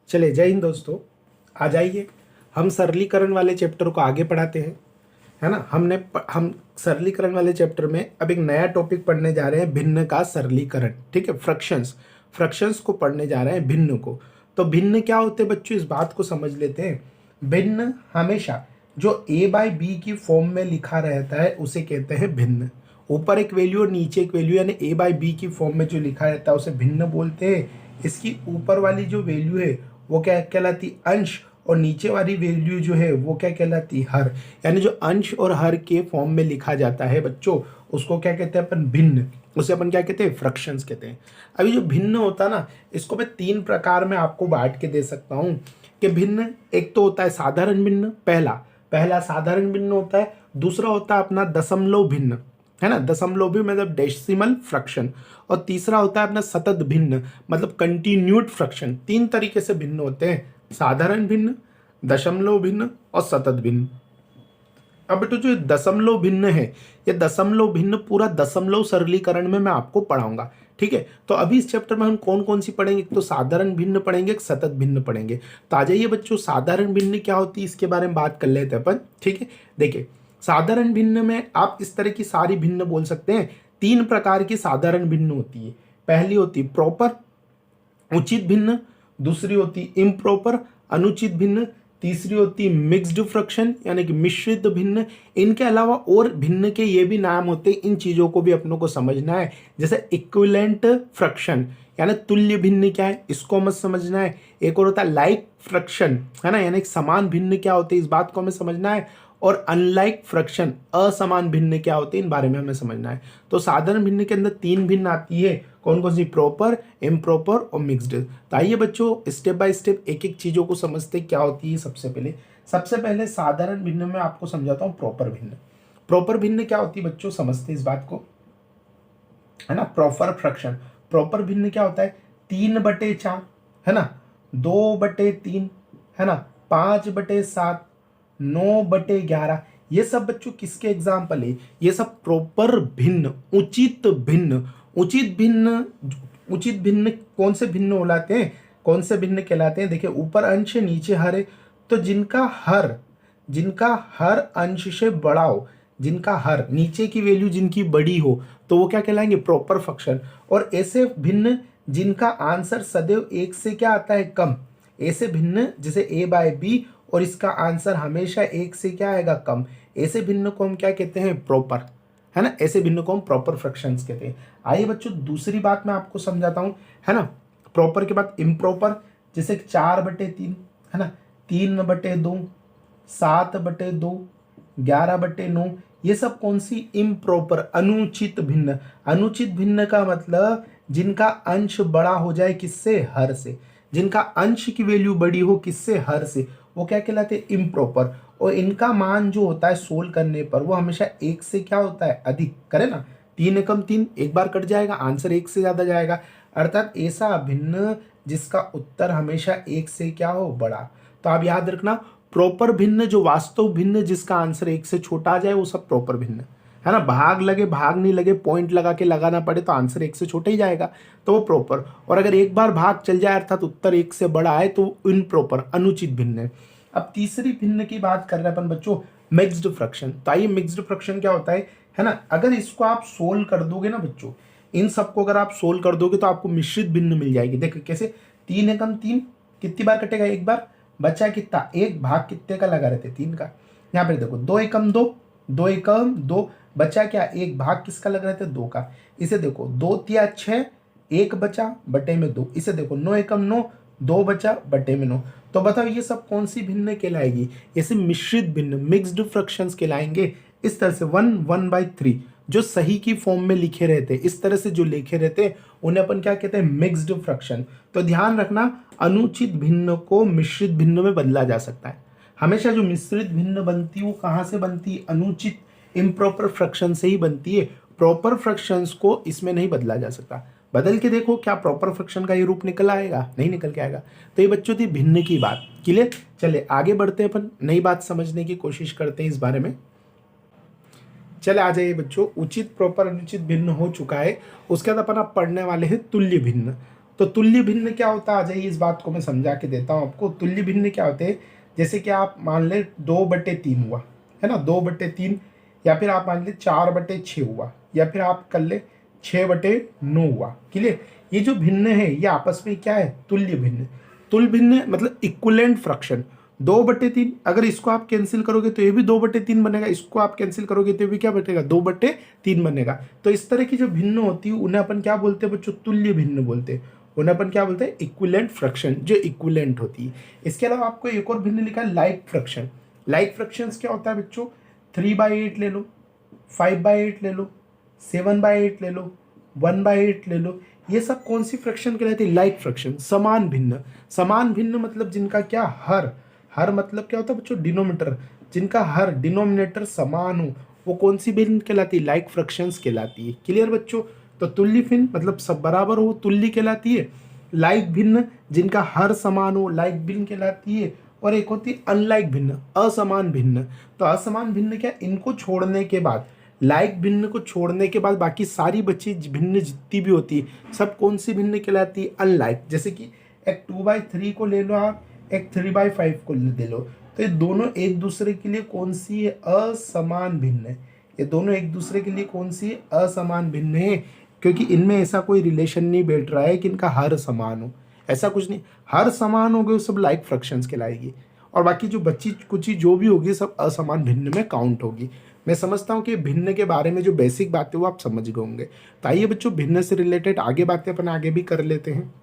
चले जय हिंद दोस्तों। आ जाइए, हम सरलीकरण वाले चैप्टर को आगे पढ़ाते हैं, है ना। हम सरलीकरण वाले चैप्टर में अब एक नया टॉपिक पढ़ने जा रहे हैं, भिन्न का सरलीकरण। ठीक है, फ्रैक्शंस को पढ़ने जा रहे हैं, भिन्न को। तो भिन्न क्या होते हैं बच्चों, इस बात को समझ लेते हैं। भिन्न हमेशा जो a बाई बी की फॉर्म में लिखा रहता है उसे कहते हैं भिन्न। ऊपर एक वैल्यू और नीचे एक वैल्यू, यानी a बाई बी की फॉर्म में जो लिखा रहता है उसे भिन्न बोलते हैं। इसकी ऊपर वाली जो वैल्यू है वो क्या कहलाती, अंश, और नीचे वाली वैल्यू जो है वो क्या कहलाती, हर। यानी जो अंश और हर के फॉर्म में लिखा जाता है बच्चों, उसको क्या कहते हैं अपन, भिन्न। उसे अपन क्या कहते हैं, फ्रैक्शंस कहते हैं। अभी जो भिन्न होता है ना, इसको मैं 3 प्रकार में आपको बांट के दे सकता हूँ कि भिन्न एक तो होता है साधारण भिन्न, पहला साधारण भिन्न होता है। दूसरा होता है अपना दशमलव भिन्न, है ना, दशमलव भी मतलब डेसिमल फ्रैक्शन। और तीसरा होता है अपना सतत भिन्न, मतलब कंटिन्यूड फ्रैक्शन। 3 तरीके से भिन्न होते हैं, साधारण भिन्न, दशमलव भिन्न और सतत भिन्न। अब बेटो जो दशमलव भिन्न है, ये दशमलव भिन्न पूरा दशमलव सरलीकरण में मैं आपको पढ़ाऊंगा। ठीक है, तो अभी इस चैप्टर में हम कौन कौन सी पढ़ेंगे, एक तो साधारण भिन्न पढ़ेंगे, एक सतत भिन्न पढ़ेंगे। तो आ जाइए बच्चों, साधारण भिन्न क्या होती है इसके बारे में बात कर लेते हैं अपन। ठीक है, देखिए साधारण भिन्न में आप इस तरह की सारी भिन्न बोल सकते हैं। 3 प्रकार की साधारण भिन्न होती है। पहली होती प्रॉपर उचित भिन्न, दूसरी होती इम्प्रॉपर अनुचित भिन्न, तीसरी होती मिक्स्ड फ्रैक्शन यानी कि मिश्रित भिन्न। इनके अलावा और भिन्न के ये भी नाम होते हैं, इन चीजों को भी अपनों को समझना है। जैसे इक्विवेलेंट फ्रैक्शन यानी तुल्य भिन्न क्या है, इसको हमें समझना है। एक और होता है लाइक फ्रैक्शन, है ना, यानी समान भिन्न क्या होते हैं, इस बात को हमें समझना है। और अनलाइक फ्रैक्शन असमान भिन्न क्या होते हैं, इन बारे में हमें समझना है। तो साधारण भिन्न के अंदर 3 भिन्न आती है, कौन कौन सी, प्रॉपर, इम्प्रॉपर और मिक्स्ड। तो आइए बच्चों स्टेप बाय स्टेप एक एक चीजों को समझते क्या होती है। सबसे पहले साधारण भिन्न में आपको समझाता हूँ प्रॉपर भिन्न। प्रॉपर भिन्न क्या होती है बच्चों, समझते इस बात को, है ना। प्रॉपर फ्रैक्शन, प्रॉपर भिन्न क्या होता है, 3/4, है ना, 2/3, है ना, 5/7, 9/11। ये सब बच्चों किसके एग्जाम्पल है, ये सब प्रॉपर भिन्न, उचित भिन्न। उचित भिन्न कौन से भिन्न कहलाते हैं, कौन से भिन्न कहलाते हैं, देखिए ऊपर अंश नीचे हर है, तो जिनका हर अंश से बड़ा हो, जिनका हर नीचे की वैल्यू जिनकी बड़ी हो, तो वो क्या कहलाएंगे, प्रॉपर फ्रैक्शन। और ऐसे भिन्न जिनका आंसर सदैव 1 से क्या आता है, कम, ऐसे भिन्न जैसे a बाय बी और इसका आंसर हमेशा 1 से क्या आएगा, कम, ऐसे भिन्न को हम क्या कहते हैं, प्रॉपर, है ना, ऐसे भिन्न को हम प्रॉपर फ्रैक्शंस कहते हैं। आइए बच्चों दूसरी बात मैं आपको समझाता हूं, है ना। प्रॉपर के बाद इम्प्रॉपर, जैसे 4/3, है ना, 3/2, 7/2, 11/9, ये सब कौन सी, इम्प्रॉपर, अनुचित भिन्न। अनुचित भिन्न का मतलब जिनका अंश बड़ा हो जाए किससे, हर से, जिनका अंश की वैल्यू बड़ी हो किससे, हर से, वो क्या कहलाते हैं, इम्प्रॉपर। और इनका मान जो होता है सोल्व करने पर वो हमेशा 1 से क्या होता है, अधिक, करे ना, 3 एकम 3 एक बार कट जाएगा, आंसर 1 से ज्यादा जाएगा। अर्थात ऐसा भिन्न जिसका उत्तर हमेशा 1 से क्या हो, बड़ा। तो आप याद रखना, प्रॉपर भिन्न जो वास्तव भिन्न जिसका आंसर 1 से छोटा आ जाए वो सब प्रॉपर भिन्न, है ना। भाग लगे भाग नहीं लगे, पॉइंट लगा के लगाना पड़े तो आंसर 1 से छोटा ही जाएगा, तो वो प्रॉपर। और अगर एक बार भाग चल जाए अर्थात उत्तर 1 से बड़ा है तो इम्प्रॉपर, अनुचित भिन्न है। अब तीसरी भिन्न की बात कर रहे हैं अपन बच्चों, मिक्स्ड फ्रैक्शन। तो आइए मिक्स्ड फ्रैक्शन क्या होता है ना। अगर इसको आप सोल्व कर दोगे ना बच्चों, इन सबको अगर आप सोल्व कर दोगे तो आपको मिश्रित भिन्न मिल जाएगी। देखो कैसे, 3 एकम 3 कितनी बार कटेगा, एक बार, बचा कितना, एक भाग कितने का लगा रहते, 3 का। यहाँ पे देखो 2 एकम 2, 2 एकम 2, बचा क्या, एक भाग किसका लग रहे थे, 2 का। इसे देखो 2 तिया 6, 1 बचा बटे में 2। इसे देखो 9 एकम 9, 2 बचा बटे में 9। तो बताओ ये सब कौन सी भिन्न कहलाएगी, ऐसे मिश्रित भिन्न, मिक्स्ड फ्रैक्शंस कहलाएंगे। इस तरह से 1/3 जो सही की फॉर्म में लिखे रहते हैं, इस तरह से जो लिखे रहते हैं उन्हें अपन क्या कहते हैं, मिक्स्ड फ्रैक्शन। तो ध्यान रखना, अनुचित भिन्न को मिश्रित भिन्न में बदला जा सकता है। हमेशा जो मिश्रित भिन्न बनती है वो कहाँ से बनती है, अनुचित इम्प्रॉपर फ्रैक्शन से ही बनती है। प्रॉपर फ्रैक्शंस को इसमें नहीं बदला जा सकता। बदल के देखो क्या प्रॉपर फ्रैक्शन का ये रूप निकल आएगा, नहीं निकल के आएगा। तो ये बच्चों थी भिन्न की बात, क्लियर। चले आगे बढ़ते हैं, अपन नई बात समझने की कोशिश करते हैं इस बारे में। चले आ जाइए बच्चों, उचित प्रॉपर अनुचित भिन्न हो चुका है, उसके बाद अपन आप पढ़ने वाले हैं तुल्य भिन्न। तो तुल्य भिन्न क्या होता है, आ जाइए इस बात को मैं समझा के देता हूँ आपको। तुल्य भिन्न क्या होते हैं, जैसे कि आप मान ले 2/3 हुआ है ना, 2/3, या फिर आप मान ले 4/6 हुआ, या फिर आप कर ले 6/9 हुआ। क्लियर। ये जो भिन्न है ये आपस में क्या है, तुल्य भिन्न। तुल्य भिन्न मतलब इक्विवेलेंट फ्रैक्शन। 2/3, अगर इसको आप कैंसिल करोगे तो ये भी 2/3 बनेगा, इसको आप कैंसिल करोगे तो ये भी क्या बनेगा, 2/3 बनेगा। तो इस तरह की जो भिन्न होती है उन्हें अपन क्या बोलते हैं बच्चों, तुल्य भिन्न बोलते हैं। उन्हें अपन क्या बोलते हैं, इक्विवेलेंट फ्रैक्शन, जो इक्विवेलेंट होती है। इसके अलावा आपको एक और भिन्न लिखा है लाइक फ्रैक्शन। लाइक फ्रैक्शंस क्या होता है बच्चों, 3/8 ले लो, 5/8 ले लो, 7/8 ले लो, 1/8 ले लो। ये सब कौन सी फ्रैक्शन कहलाती है, लाइक फ्रैक्शन, समान भिन्न। समान भिन्न मतलब जिनका क्या हर, हर मतलब क्या होता है बच्चों, डिनोमिनेटर, जिनका हर डिनोमिनेटर समान हो वो कौन सी भिन्न कहलाती है, लाइक फ्रैक्शंस कहलाती है। क्लियर बच्चों। तो तुल्य भिन्न मतलब सब बराबर हो, तुल्य कहलाती है। लाइक भिन्न जिनका हर समान हो, लाइक भिन्न कहलाती है। और एक होती है अनलाइक भिन्न, असमान भिन्न। तो असमान भिन्न क्या, इनको छोड़ने के बाद, लाइक भिन्न को छोड़ने के बाद बाकी सारी बची भिन्न जितनी भी होती है सब कौन सी भिन्न कहलाती है, अनलाइक। जैसे कि एक 2/3 को ले लो आप, एक 3/5 को ले लो, तो ये दोनों एक दूसरे के लिए कौन सी है, असमान भिन्न है। ये दोनों एक दूसरे के लिए कौन सी है, असमान भिन्न है, क्योंकि इनमें ऐसा कोई रिलेशन नहीं बैठ रहा है कि इनका हर समान हो, ऐसा कुछ नहीं। हर समान हो गए सब लाइक फ्रैक्शंस कहलाएगी, और बाकी जो बची कुछ जो भी होगी सब असमान भिन्न में काउंट होगी। मैं समझता हूँ कि भिन्न के बारे में जो बेसिक बातें वो आप समझ गए होंगे। तो आइए बच्चों भिन्न से रिलेटेड आगे बातें अपन आगे भी कर लेते हैं।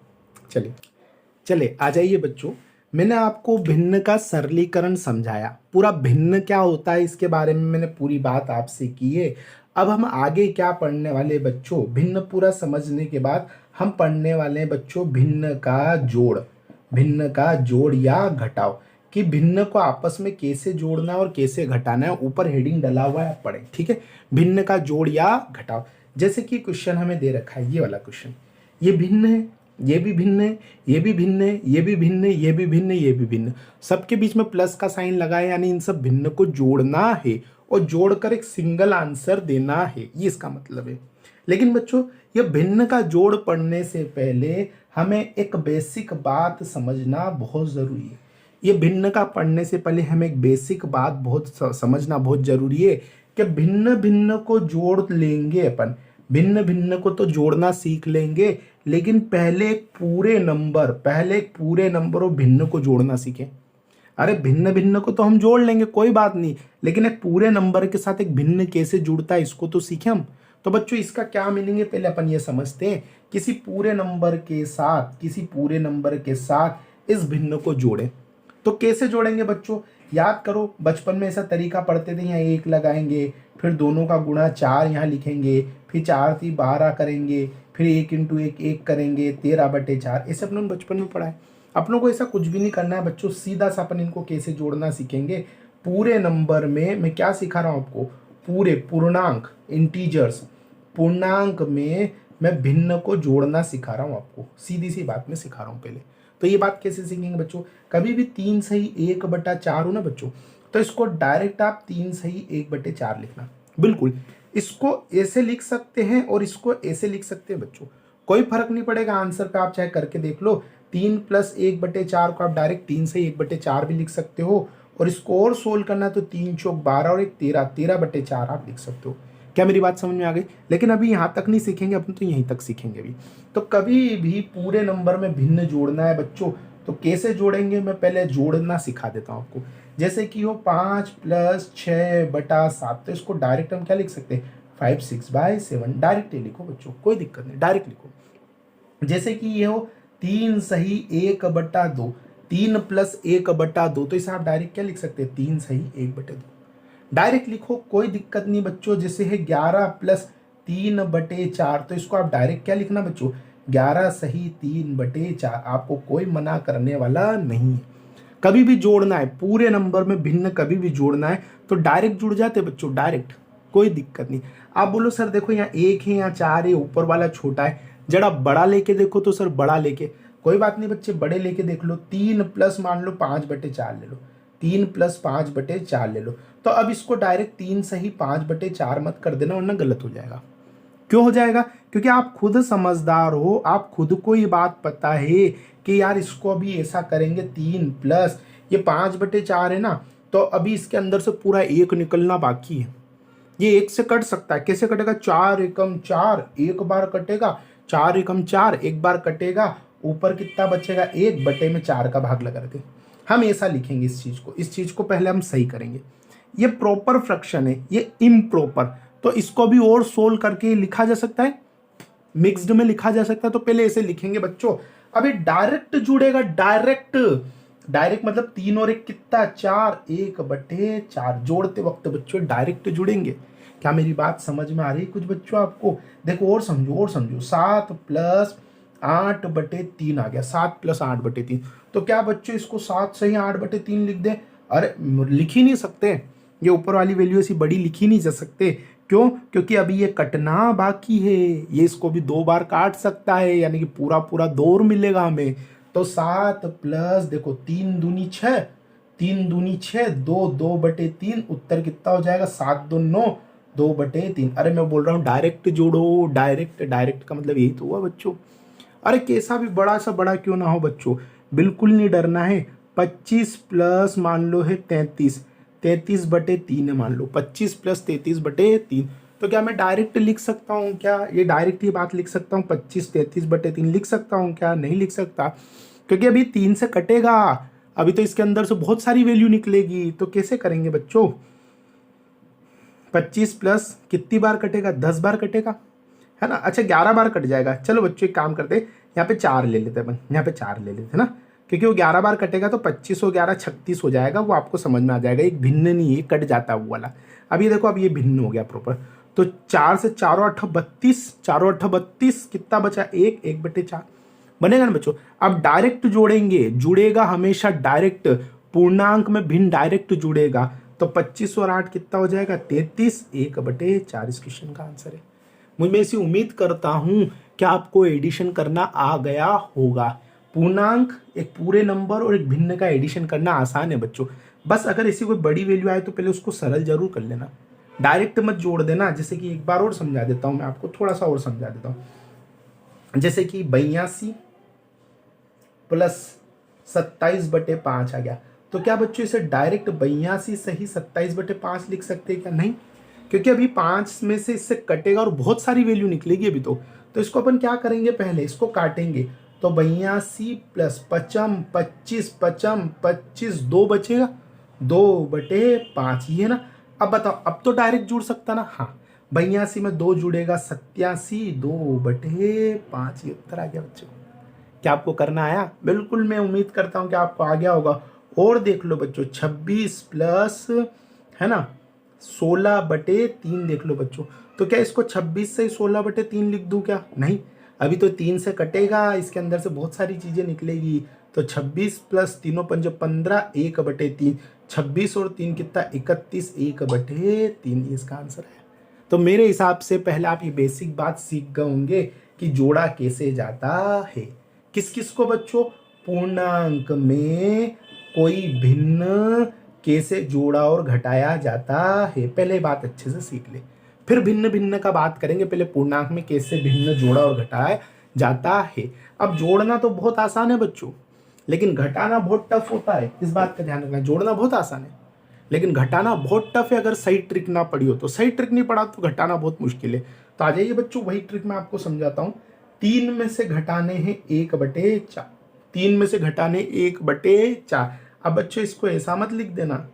चले आ जाइए बच्चों, मैंने आपको भिन्न का सरलीकरण समझाया, पूरा भिन्न क्या होता है इसके बारे में मैंने पूरी बात आपसे की है। अब हम आगे क्या पढ़ने वाले बच्चों, भिन्न पूरा समझने के बाद हम पढ़ने वाले हैं बच्चों भिन्न का जोड़। भिन्न का जोड़ या घटाव, कि भिन्न को आपस में कैसे जोड़ना है और कैसे घटाना है, ऊपर हेडिंग डला हुआ है आप पढ़ें, ठीक है। भिन्न का जोड़ या घटाव, जैसे कि क्वेश्चन हमें दे रखा है, ये वाला क्वेश्चन, ये भिन्न है, ये भी भिन्न है, ये भी भिन्न है, ये भी भिन्न है, ये भी भिन्न है, ये भी भिन्न, सबके बीच में प्लस का साइन लगाए, यानी इन सब भिन्न को जोड़ना है और जोड़कर एक सिंगल आंसर देना है, ये इसका मतलब है। लेकिन बच्चों ये भिन्न का जोड़ पढ़ने से पहले हमें एक बेसिक बात समझना बहुत जरूरी है। ये भिन्न का पढ़ने से पहले हमें एक बेसिक बात बहुत समझना बहुत जरूरी है कि भिन्न भिन्न को जोड़ लेंगे अपन, भिन्न भिन्न को तो जोड़ना सीख लेंगे, लेकिन पहले एक पूरे नंबर और भिन्न को जोड़ना सीखें। अरे भिन्न भिन्न को तो हम जोड़ लेंगे कोई बात नहीं, लेकिन एक पूरे नंबर के साथ एक भिन्न कैसे जुड़ता है इसको तो सीखें हम। तो बच्चों इसका क्या मीनिंग है पहले अपन ये समझते हैं। किसी पूरे नंबर के साथ इस भिन्न को जोड़ें, तो कैसे जोड़ेंगे बच्चों, याद करो बचपन में ऐसा तरीका पढ़ते थे, यहाँ 1 लगाएंगे, फिर दोनों का गुणा 4 यहाँ लिखेंगे, फिर 4 × 12 करेंगे, फिर 1 × 1 1 करेंगे, 13/4, ऐसे अपने बचपन में पढ़ा है। अपनों को ऐसा कुछ भी नहीं करना है बच्चों, सीधा सा अपन इनको कैसे जोड़ना सीखेंगे। पूरे नंबर में मैं क्या सिखा रहा हूँ आपको, पूरे पूर्णांक इंटीजर्स, पूर्णांक में मैं भिन्न को जोड़ना सिखा रहा हूँ आपको, सीधी सी बात में सिखा रहा हूँ पहले। तो ये बात कैसे सीखेंगे बच्चों, कभी भी 3 सही 1/4 हो ना बच्चों, तो इसको डायरेक्ट आप 3 सही 1/4 लिखना, बिल्कुल इसको ऐसे लिख सकते हैं और इसको ऐसे लिख सकते हैं बच्चों, कोई फर्क नहीं पड़ेगा आंसर पे, आप चाहे करके देख लो। 3 + 1/4 को आप डायरेक्ट 3 सही 1/4 भी लिख सकते हो, और इसको और सोल्व करना है तो 3 × 4 = 12 और 1 13, 13/4 आप लिख सकते हो। क्या मेरी बात समझ में आ गई। लेकिन अभी यहाँ तक नहीं सीखेंगे अपन, तो यहीं तक सीखेंगे अभी। तो कभी भी पूरे नंबर में भिन्न जोड़ना है बच्चों, तो कैसे जोड़ेंगे मैं पहले जोड़ना सिखा देता हूँ आपको। जैसे कि हो 5 + 6/7, तो इसको डायरेक्ट हम क्या लिख सकते हैं, 5 × 6/7, डायरेक्ट लिखो बच्चों, कोई दिक्कत नहीं, डायरेक्ट लिखो। जैसे कि ये हो 3 सही 1/2, 3 + 1/2, तो इसे आप डायरेक्ट क्या लिख सकते हैं, 3 सही 1/2, डायरेक्ट लिखो, कोई दिक्कत नहीं बच्चों। जैसे है 11 + 3/4, तो इसको आप डायरेक्ट क्या लिखना बच्चों, 11 सही 3/4, आपको कोई मना करने वाला नहीं है। कभी भी जोड़ना है पूरे नंबर में भिन्न, कभी भी जोड़ना है तो डायरेक्ट जुड़ जाते बच्चों, डायरेक्ट, कोई दिक्कत नहीं। आप बोलो सर देखो यहाँ 1 है, यहाँ 4 है, ऊपर वाला छोटा है, जरा बड़ा लेके देखो, तो सर बड़ा लेके, कोई बात नहीं बच्चे, बड़े लेके देख लो। 3 + मान लो 5/4 ले लो, 3 + 5/4 ले लो। तो अब इसको डायरेक्ट 3 सही 5/4 मत कर देना, वरना गलत हो जाएगा। क्यों हो जाएगा? क्योंकि आप खुद समझदार हो, आप खुद को ये बात पता है कि यार इसको अभी ऐसा करेंगे 3 प्लस ये 5/4 है ना, तो अभी इसके अंदर से पूरा 1 निकलना बाकी है। ये 1 से कट सकता है, कैसे कटेगा? 4 एकम 4 एक बार कटेगा, 4 एकम 4 एक बार कटेगा, ऊपर कितना बचेगा? 1/4 का भाग लगा देते। हम ऐसा लिखेंगे इस चीज को पहले हम सही करेंगे। ये प्रॉपर फ्रैक्शन है, ये इम्प्रॉपर, तो इसको भी और सोल्व करके लिखा जा सकता है, मिक्स्ड में लिखा जा सकता है। तो पहले ऐसे लिखेंगे बच्चों। अभी डायरेक्ट जुड़ेगा, डायरेक्ट मतलब 3 और 1 कितना? 4, 1/4 जोड़ते वक्त बच्चों डायरेक्ट जुड़ेंगे। क्या मेरी बात समझ में आ रही है कुछ बच्चों आपको? देखो और समझो 7 + 8/3 आ गया, 7 + 8/3। तो क्या बच्चों इसको 7 से ही 8/3 लिख दें? अरे लिख ही नहीं सकते, ये ऊपर वाली वैल्यू ऐसी बड़ी लिखी नहीं जा सकते। क्यों? क्योंकि अभी ये कटना बाकी है, ये इसको भी 2 बार काट सकता है, यानी कि पूरा 2 और मिलेगा हमें। तो 7 प्लस देखो 3 दूनी 6, 3 दूनी 6, 2 2/3, उत्तर कितना हो जाएगा? 7 2 9, 2/3। अरे मैं बोल रहा हूँ डायरेक्ट जोड़ो, डायरेक्ट का मतलब यही तो हुआ बच्चों। अरे कैसा भी बड़ा सा बड़ा क्यों ना हो बच्चों, बिल्कुल नहीं डरना है। 25 प्लस मान लो है 33, 33/3 है मान लो, 25 + 33/3। तो क्या मैं डायरेक्ट लिख सकता हूँ क्या? ये डायरेक्ट ही बात लिख सकता हूँ, 25 33/3 लिख सकता हूँ क्या? नहीं लिख सकता, क्योंकि अभी 3 से कटेगा, अभी तो इसके अंदर से बहुत सारी वैल्यू निकलेगी। तो कैसे करेंगे बच्चों? 25 प्लस कितनी बार कटेगा? 10 बार कटेगा, है ना? अच्छा 11 बार कट जाएगा। चलो बच्चों एक काम करते, यहाँ पे 4 ले लेते अपन, यहाँ पे 4 ले लेते ना, क्योंकि वो 11 बार कटेगा तो 25 और 11 36 हो जाएगा, वो आपको समझ में आ जाएगा। एक भिन्न नहीं है, कट जाता है वो वाला। अब ये देखो, अब ये भिन्न हो गया प्रॉपर। तो 4 से 4 × 8 32, 4 × 8 32, कितना बचा? 1/4 बनेगा ना बच्चों। अब डायरेक्ट जोड़ेंगे, जुड़ेगा हमेशा डायरेक्ट, पूर्णांक में भिन्न डायरेक्ट जुड़ेगा। तो 25 और 8 कितना हो जाएगा? 33, 1/4 इस क्वेश्चन का आंसर है। मैं ऐसी उम्मीद करता हूं कि आपको एडिशन करना आ गया होगा। पूर्णांक, एक पूरे नंबर और एक भिन्न का एडिशन करना आसान है बच्चों। बस अगर ऐसी कोई बड़ी वैल्यू आए तो पहले उसको सरल जरूर कर लेना, डायरेक्ट मत जोड़ देना। जैसे कि एक बार और समझा देता हूं मैं आपको, थोड़ा सा और समझा देता हूं। जैसे कि 82 + 27/5 आ गया, तो क्या बच्चों इसे डायरेक्ट 82 सही 27/5 लिख सकते हैं क्या? नहीं, क्योंकि अभी 5 में से इससे कटेगा और बहुत सारी वैल्यू निकलेगी अभी तो इसको अपन क्या करेंगे? पहले इसको काटेंगे। तो 82 + 55 25 55 25 2 बचेगा, 2/5 ये ना। अब बताओ, अब तो डायरेक्ट जुड़ सकता ना? हाँ, 82 में 2 जुड़ेगा 87, 2/5 ये उत्तर आ गया बच्चों। क्या आपको करना आया? बिल्कुल, मैं उम्मीद करता हूं कि आपको आ गया होगा। और देख लो बच्चों, 26 प्लस है ना 16/3 देख लो बच्चों। तो क्या इसको 26 से 16/3 लिख दूं क्या? नहीं, अभी तो 3 से कटेगा, इसके अंदर से बहुत सारी चीजें निकलेगी। तो 26 + 3 × 5 = 15, 1/3, 26 और 3 कितना? 31, 1/3 इसका आंसर है। तो मेरे हिसाब से पहले आप ये बेसिक बात सीख गए होंगे कि जोड़ा कैसे जाता है। किस किस को बच्चों? पूर्णांक में कोई भिन्न कैसे जोड़ा और घटाया जाता है, पहले बात अच्छे से सीख ले, फिर भिन्न भिन्न का बात करेंगे। पहले पूर्णांक में कैसे भिन्न जोड़ा और घटाया जाता है। अब जोड़ना तो बहुत आसान है बच्चों, लेकिन घटाना बहुत टफ होता है, इस बात का ध्यान रखना। जोड़ना बहुत आसान है, लेकिन घटाना बहुत टफ है। अगर सही ट्रिक ना पड़ी हो तो, सही ट्रिक नहीं पड़ा तो घटाना बहुत मुश्किल है। तो आ जाइए बच्चों, वही ट्रिक मैं आपको समझाता हूँ। 3 में से घटाने हैं 1/4, 3 में से घटाने 1/4। अब बच्चों इसको ऐसा मत लिख देना,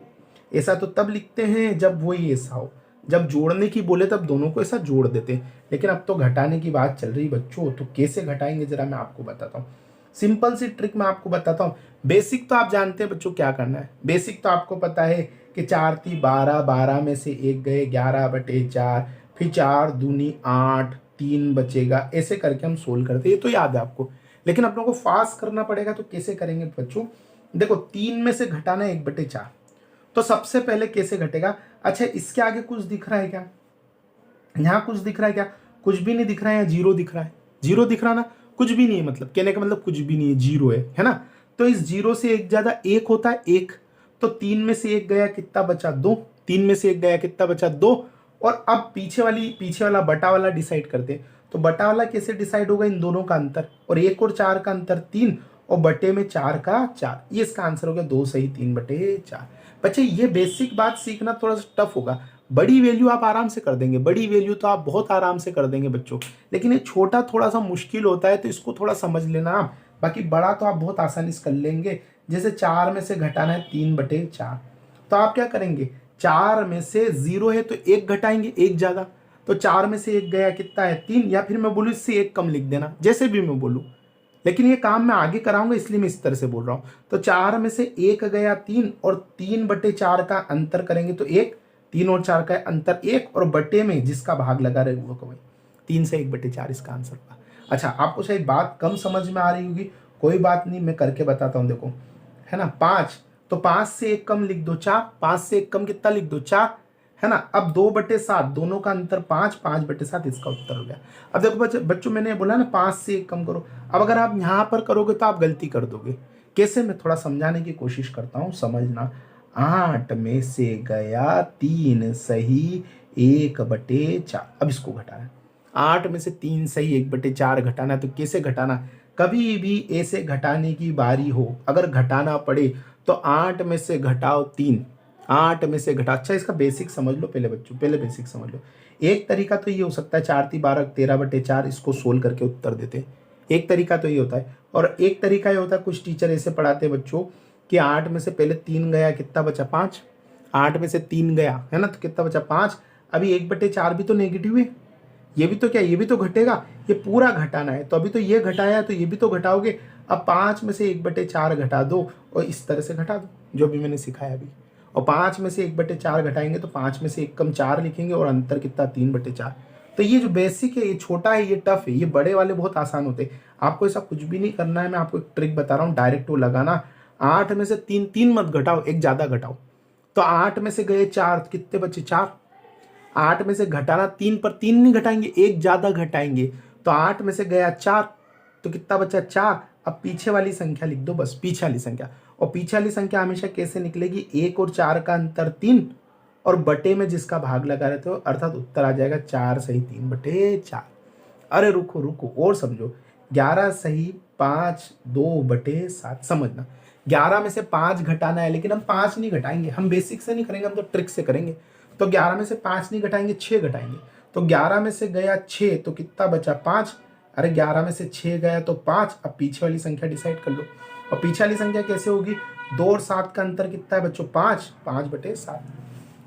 ऐसा तो तब लिखते हैं जब वही ऐसा हो, जब जोड़ने की बोले तब दोनों को ऐसा जोड़ देते हैं। लेकिन अब तो घटाने की बात चल रही बच्चों, तो कैसे घटाएंगे जरा मैं आपको बताता हूँ। सिंपल सी ट्रिक मैं आपको बताता हूँ। बेसिक तो आप जानते हैं बच्चों क्या करना है। बेसिक तो आपको पता है कि 4 × 12, 12 में से 1 गए 11/4, फिर 4 दूनी 8, 3 बचेगा, ऐसे करके हम सोल्व करते हैं, ये तो याद है आपको। लेकिन अपनों को फास्ट करना पड़ेगा, तो कैसे करेंगे बच्चों? देखो 3 में से घटाना 1/4, तो सबसे पहले कैसे घटेगा? अच्छा, इसके आगे कुछ दिख रहा है क्या? यहाँ कुछ दिख रहा है क्या? कुछ भी नहीं दिख रहा है। यहाँ 0 दिख रहा है, 0 दिख रहा ना, कुछ भी नहीं है, मतलब कहने का मतलब कुछ भी नहीं है, 0 है ना। तो इस 0 से 1 ज्यादा 1 होता है, 1। तो 3 में से 1 गया, कितना बचा? 2। 3 में से 1 गया, कितना बचा? 2। और अब पीछे वाला बटा वाला डिसाइड करते हैं। तो बटा वाला कैसे डिसाइड होगा, इन दोनों का अंतर, और 1 और 4 का अंतर 3, और बटे में 4 का 4, ये इसका आंसर हो गया 2 सही 3 बटे 4। बच्चे ये बेसिक बात सीखना थोड़ा सा टफ होगा, बड़ी वैल्यू आप आराम से कर देंगे, बड़ी वैल्यू तो आप बहुत आराम से कर देंगे बच्चों, लेकिन ये छोटा थोड़ा सा मुश्किल होता है, तो इसको थोड़ा समझ लेना आप। बाकी बड़ा तो आप बहुत आसानी से कर लेंगे। जैसे 4 में से घटाना है 3 बटे 4, तो आप क्या करेंगे, 4 में से 0 है तो 1 घटाएंगे, 1 ज्यादा, तो 4 में से 1 गया कितना है 3, या फिर मैं बोलूँ इससे 1 कम लिख देना, जैसे भी मैं बोलूँ, लेकिन ये काम मैं आगे कराऊंगा इसलिए मैं इस तरह से बोल रहा हूँ। तो 4 में से 1 गया 3, और 3 बटे 4 का अंतर करेंगे तो 1, 3 और 4 का अंतर 1, और बटे में जिसका भाग लगा रहे वो कमाई, 3 से 1 बटे 4 इसका आंसर होगा। अच्छा, आपको शायद बात कम समझ में आ रही होगी, कोई बात नहीं, मैं करके बताता हूँ। देखो है ना 5, तो 5 से 1 कम लिख दो 4, 5 से 1 कम कितना लिख दो 4, है ना। अब 2 बटे 7, दोनों का अंतर 5, 5 बटे 7 इसका उत्तर हो गया। अब देखो बच्चों मैंने बोला ना 5 से 1 कम करो, अब अगर आप यहाँ पर करोगे तो आप गलती कर दोगे। कैसे, मैं थोड़ा समझाने की कोशिश करता हूँ, समझना। 8 में से गया 3 सही 1 बटे 4, अब इसको घटाना है। 8 में से 3 सही 1 बटे 4 घटाना है, तो कैसे घटाना, कभी भी ऐसे घटाने की बारी हो, अगर घटाना पड़े तो 8 में से घटाओ 3, 8 में से घटा। अच्छा, इसका बेसिक समझ लो पहले बच्चों, पहले बेसिक समझ लो। एक तरीका तो ये हो सकता है 4 × 12 13 बटे 4, इसको सोल्व करके उत्तर देते हैं, एक तरीका तो ये होता है। और एक तरीका ये होता है, कुछ टीचर ऐसे पढ़ाते हैं बच्चों कि 8 में से पहले 3 गया, कितना बचा 5, 8 में से 3 गया है ना, तो कितना बचा 5। अभी 1 बटे 4 भी तो नेगेटिव है, ये भी तो क्या, ये भी तो घटेगा, ये पूरा घटाना है, तो अभी तो ये घटाया है तो ये भी तो घटाओगे। अब 5 में से 1 बटे 4 घटा दो, और इस तरह से घटा दो जो भी मैंने सिखाया अभी। और 5 में से 1 बटे 4 घटाएंगे तो 5 में से 1 कम 4 लिखेंगे, और अंतर कितना 3 बटे 4। तो ये जो बेसिक है ये छोटा है, ये टफ है, ये बड़े वाले बहुत आसान होते हैं। आपको ऐसा कुछ भी नहीं करना है, मैं आपको एक ट्रिक बता रहा हूँ, डायरेक्ट वो लगाना। 8 में से 3 मत घटाओ, एक ज्यादा घटाओ। तो 8 में से गए 4, कितने बचे 4। 8 में से घटाना 3 पर 3 नहीं घटाएंगे, एक ज्यादा घटाएंगे, तो 8 में से गया 4, तो कितना बचा 4। अब पीछे वाली संख्या लिख दो, बस पीछे वाली संख्या। और पीछे वाली संख्या हमेशा कैसे निकलेगी, 1 और 4 का अंतर 3, और बटे में जिसका भाग लगा रहते हो, अर्थात उत्तर आ जाएगा 4 सही 3 बटे 4। अरे रुको रुको और समझो, 11 सही 5 2 बटे 7, समझना 11 में से 5 घटाना है, लेकिन हम 5 नहीं घटाएंगे, हम बेसिक से नहीं करेंगे, हम तो ट्रिक से करेंगे। तो 11 में से 5 नहीं घटाएंगे, 6 घटाएंगे। तो 11 में से गया 6, तो कितना बचा 5। अरे 11 में से 6 गया तो 5। अब पीछे वाली संख्या डिसाइड कर लो, और पीछे वाली संख्या कैसे होगी, 2 और 7 का अंतर कितना है बच्चों 5, 5 बटे 7।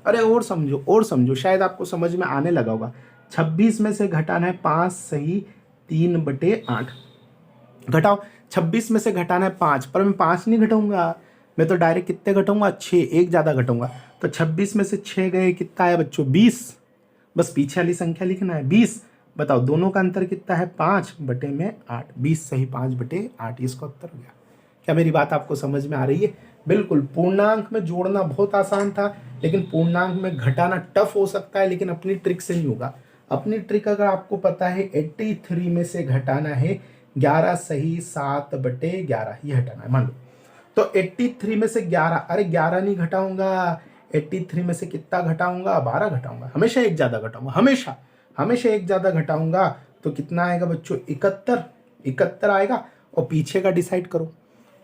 अरे और समझो और समझो, शायद आपको समझ में आने लगा होगा। 26 में से घटाना है 5 सही 3 बटे 8, घटाओ। 26 में से घटाना है 5, पर मैं 5 नहीं घटाऊंगा, मैं तो डायरेक्ट कितने घटाऊंगा 6, एक ज्यादा घटाऊंगा। तो 26 में से 6 गए, कितना है बच्चों 20, बस पीछे वाली संख्या लिखना है 20। बताओ दोनों का अंतर कितना है 5 बटे में 8, 20 सही 5 बटे 8, इसका उत्तर हो गया। क्या मेरी बात आपको समझ में आ रही है। बिल्कुल, पूर्णांक में जोड़ना बहुत आसान था, लेकिन पूर्णांक में घटाना टफ हो सकता है, लेकिन अपनी ट्रिक से नहीं होगा। अपनी ट्रिक अगर आपको पता है, 83 में से घटाना है 11 सही 7 बटे 11, ये हटाना है मान लो। तो 83 में से 11, अरे 11 नहीं घटाऊंगा, 83 में से कितना घटाऊंगा 12 घटाऊंगा, हमेशा एक ज्यादा घटाऊंगा, हमेशा हमेशा एक ज्यादा घटाऊंगा। तो कितना आएगा बच्चों 71 आएगा। और पीछे का डिसाइड करो,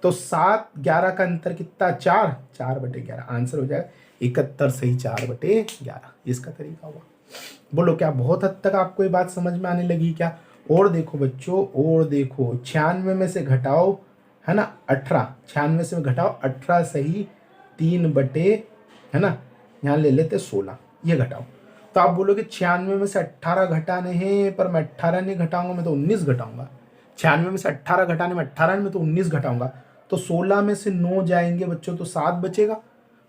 तो 7 11 का अंतर कितना 4, 4 बटे 11, आंसर हो जाएगा 71 सही 4 बटे 11, इसका तरीका हुआ। बोलो क्या बहुत हद तक आपको ये बात समझ में आने लगी क्या। और देखो बच्चों, और देखो 96 में से घटाओ, है ना 18, 96 से घटाओ 18 सही 3 बटे, है ना, यहाँ ले लेते 16, ये घटाओ। तो आप बोलोगे 96 में से 18 घटाने हैं, पर मैं 18 नहीं घटाऊंगा, मैं तो 19 घटाऊंगा। 96 में से 18 घटाने में 18 में तो 19 घटाऊंगा। तो 16 में से 9 जाएंगे बच्चों तो 7 बचेगा,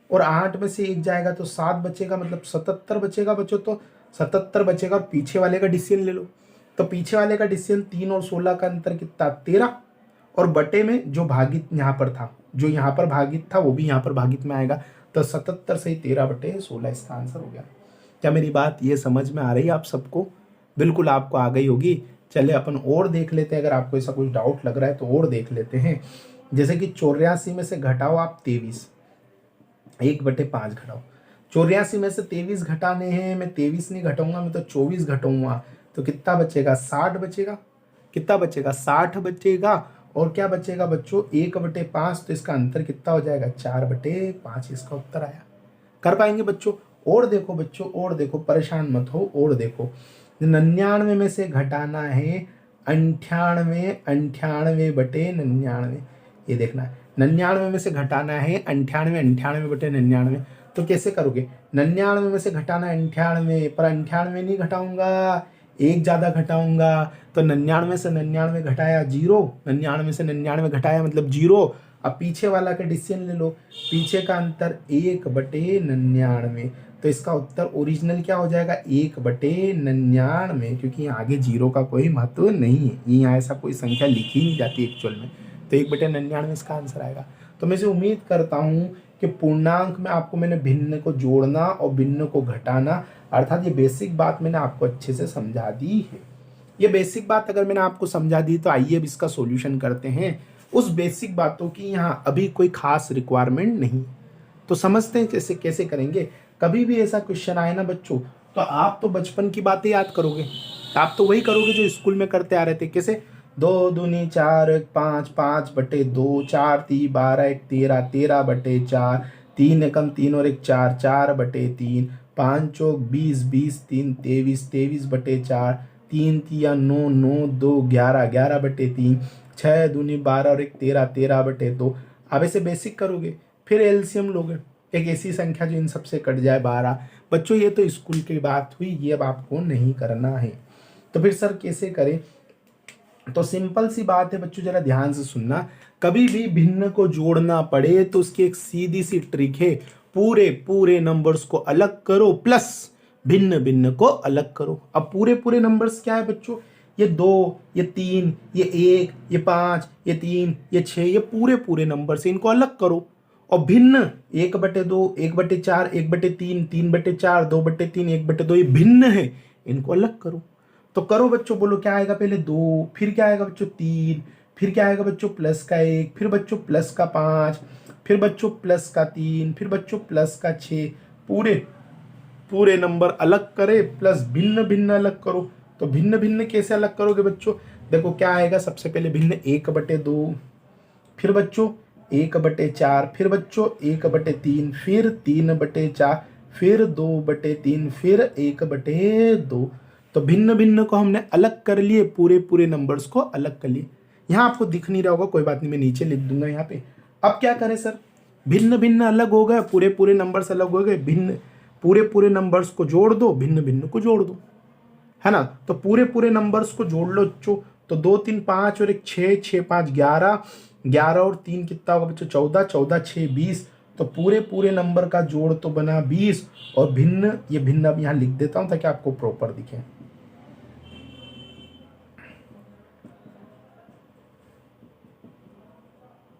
और 8 में से 1 जाएगा तो 7 बचेगा, मतलब 77 बचेगा बच्चों। तो 77 बचेगा, और पीछे वाले का डिसीजन ले लो। तो पीछे वाले का डिसीजन 3 और 16 का अंतर कितना 13, और बटे में जो भागित यहाँ पर था, जो यहाँ पर भागित था वो भी यहाँ पर भागित में आएगा। तो 77 सही 13 बटे 16 इसका आंसर हो गया। क्या मेरी बात ये समझ में आ रही है आप सबको। बिल्कुल आपको आ गई होगी। चले अपन और देख लेते हैं, अगर आपको ऐसा कुछ डाउट लग रहा है तो और देख लेते हैं। जैसे कि 84 में से घटाओ आप 23, 1 बटे 5 घटाओ, 84 में से 23 घटाने हैं, मैं 23 नहीं घटाऊंगा, मैं तो 24 घटाऊंगा, तो कितना बचेगा 60 बचेगा। कितना बचेगा 60 बचेगा। और क्या बचेगा बच्चों 1/5, तो इसका अंतर कितना हो जाएगा 4/5, इसका उत्तर आया। कर पाएंगे बच्चों। और देखो बच्चों, और देखो, परेशान मत हो, और देखो 99 में से घटाना है 98, 98/99, ये देखना है। 99 में से घटाना है 98, 98/99, तो कैसे करोगे। 99 में से घटाना है 98, पर 98 नहीं घटाऊंगा, एक ज्यादा घटाऊंगा, तो 99 से 99 घटाया 0, 99 से 99 घटाया मतलब 0। अब पीछे वाला का डिसीजन ले लो, पीछे का अंतर 1/99, तो इसका उत्तर ओरिजिनल क्या हो जाएगा 1/99, क्योंकि यहाँ आगे 0 का कोई महत्व नहीं है, यहाँ ऐसा कोई संख्या लिखी नहीं जाती एक्चुअल में, तो 1/99 इसका आंसर आएगा। तो मैं से उम्मीद करता हूँ कि पूर्णांक में आपको मैंने भिन्न को जोड़ना और भिन्न को घटाना, अर्थात ये बेसिक बात मैंने आपको अच्छे से समझा दी है। ये बेसिक बात अगर मैंने आपको समझा दी तो आइए अब इसका सॉल्यूशन करते हैं। उस बेसिक बातों की यहाँ अभी कोई खास रिक्वायरमेंट नहीं, तो समझते हैं कैसे कैसे करेंगे। कभी भी ऐसा क्वेश्चन आए ना बच्चों, तो आप तो बचपन की बातें याद करोगे, आप तो वही करोगे जो स्कूल में करते आ रहे थे। कैसे 2 दूनी 4, 5, 5/2, 4 × 3 = 12, 1 13, 13/4, 3 एकम 3 और 1 4, 4/3, 5 चौक 20, 20 3 23, 23/4, 3 तिया 9, 9 2 11, 11/3, 6 दूनी 12 और 1 13, 13/2। अब ऐसे बेसिक करोगे, फिर एलसीएम लोगे, एक ऐसी संख्या जो इन सबसे कट जाए 12। बच्चों ये तो स्कूल की बात हुई, ये अब आपको नहीं करना है। तो फिर सर कैसे करें, तो सिंपल सी बात है बच्चों, जरा ध्यान से सुनना। कभी भी भिन्न को जोड़ना पड़े तो उसकी एक सीधी सी ट्रिक है, पूरे पूरे नंबर्स को अलग करो प्लस भिन्न भिन्न को अलग करो। अब पूरे पूरे नंबर्स क्या है बच्चों, ये 2, ये 3, ये 1, ये 5, ये 3, ये 6, ये पूरे पूरे नंबर से इनको अलग करो। और भिन्न 1/2, 1/4, 1/3, 3/4, 2/3, 1/2, ये भिन्न है, इनको अलग करो। तो करो बच्चों, बोलो क्या आएगा, पहले 2, फिर क्या आएगा बच्चों 3, फिर क्या आएगा बच्चों प्लस का 1, फिर बच्चों प्लस का 5, फिर बच्चों प्लस का 3, फिर बच्चों प्लस का 6। पूरे पूरे नंबर अलग करे प्लस भिन्न भिन्न अलग करो। तो भिन्न भिन्न कैसे अलग करोगे बच्चों, देखो क्या आएगा, सबसे पहले भिन्न 1/2, फिर बच्चों 1/4, फिर बच्चों 1/3, फिर 3/4, फिर 2/3, फिर 1/2। तो भिन्न भिन्न को हमने अलग कर लिए, पूरे पूरे नंबर्स को अलग कर लिए। यहाँ आपको दिख नहीं रहा होगा, कोई बात नहीं, मैं नीचे लिख दूंगा यहाँ पे। अब क्या करें सर, भिन्न भिन्न अलग हो गए, पूरे पूरे नंबर्स अलग हो गए, भिन्न पूरे पूरे नंबर्स को जोड़ दो, भिन्न भिन्न को जोड़ दो, है ना। तो पूरे पूरे नंबर्स को जोड़ लो बच्चों, तो 2 3 5 और 1 6, 6 5 11, 11 और 3 कितना होगा बच्चों 14, 14 6 20। तो पूरे पूरे नंबर का जोड़ तो बना 20, और भिन्न, ये भिन्न अब यहाँ लिख देता हूं ताकि आपको प्रॉपर दिखे।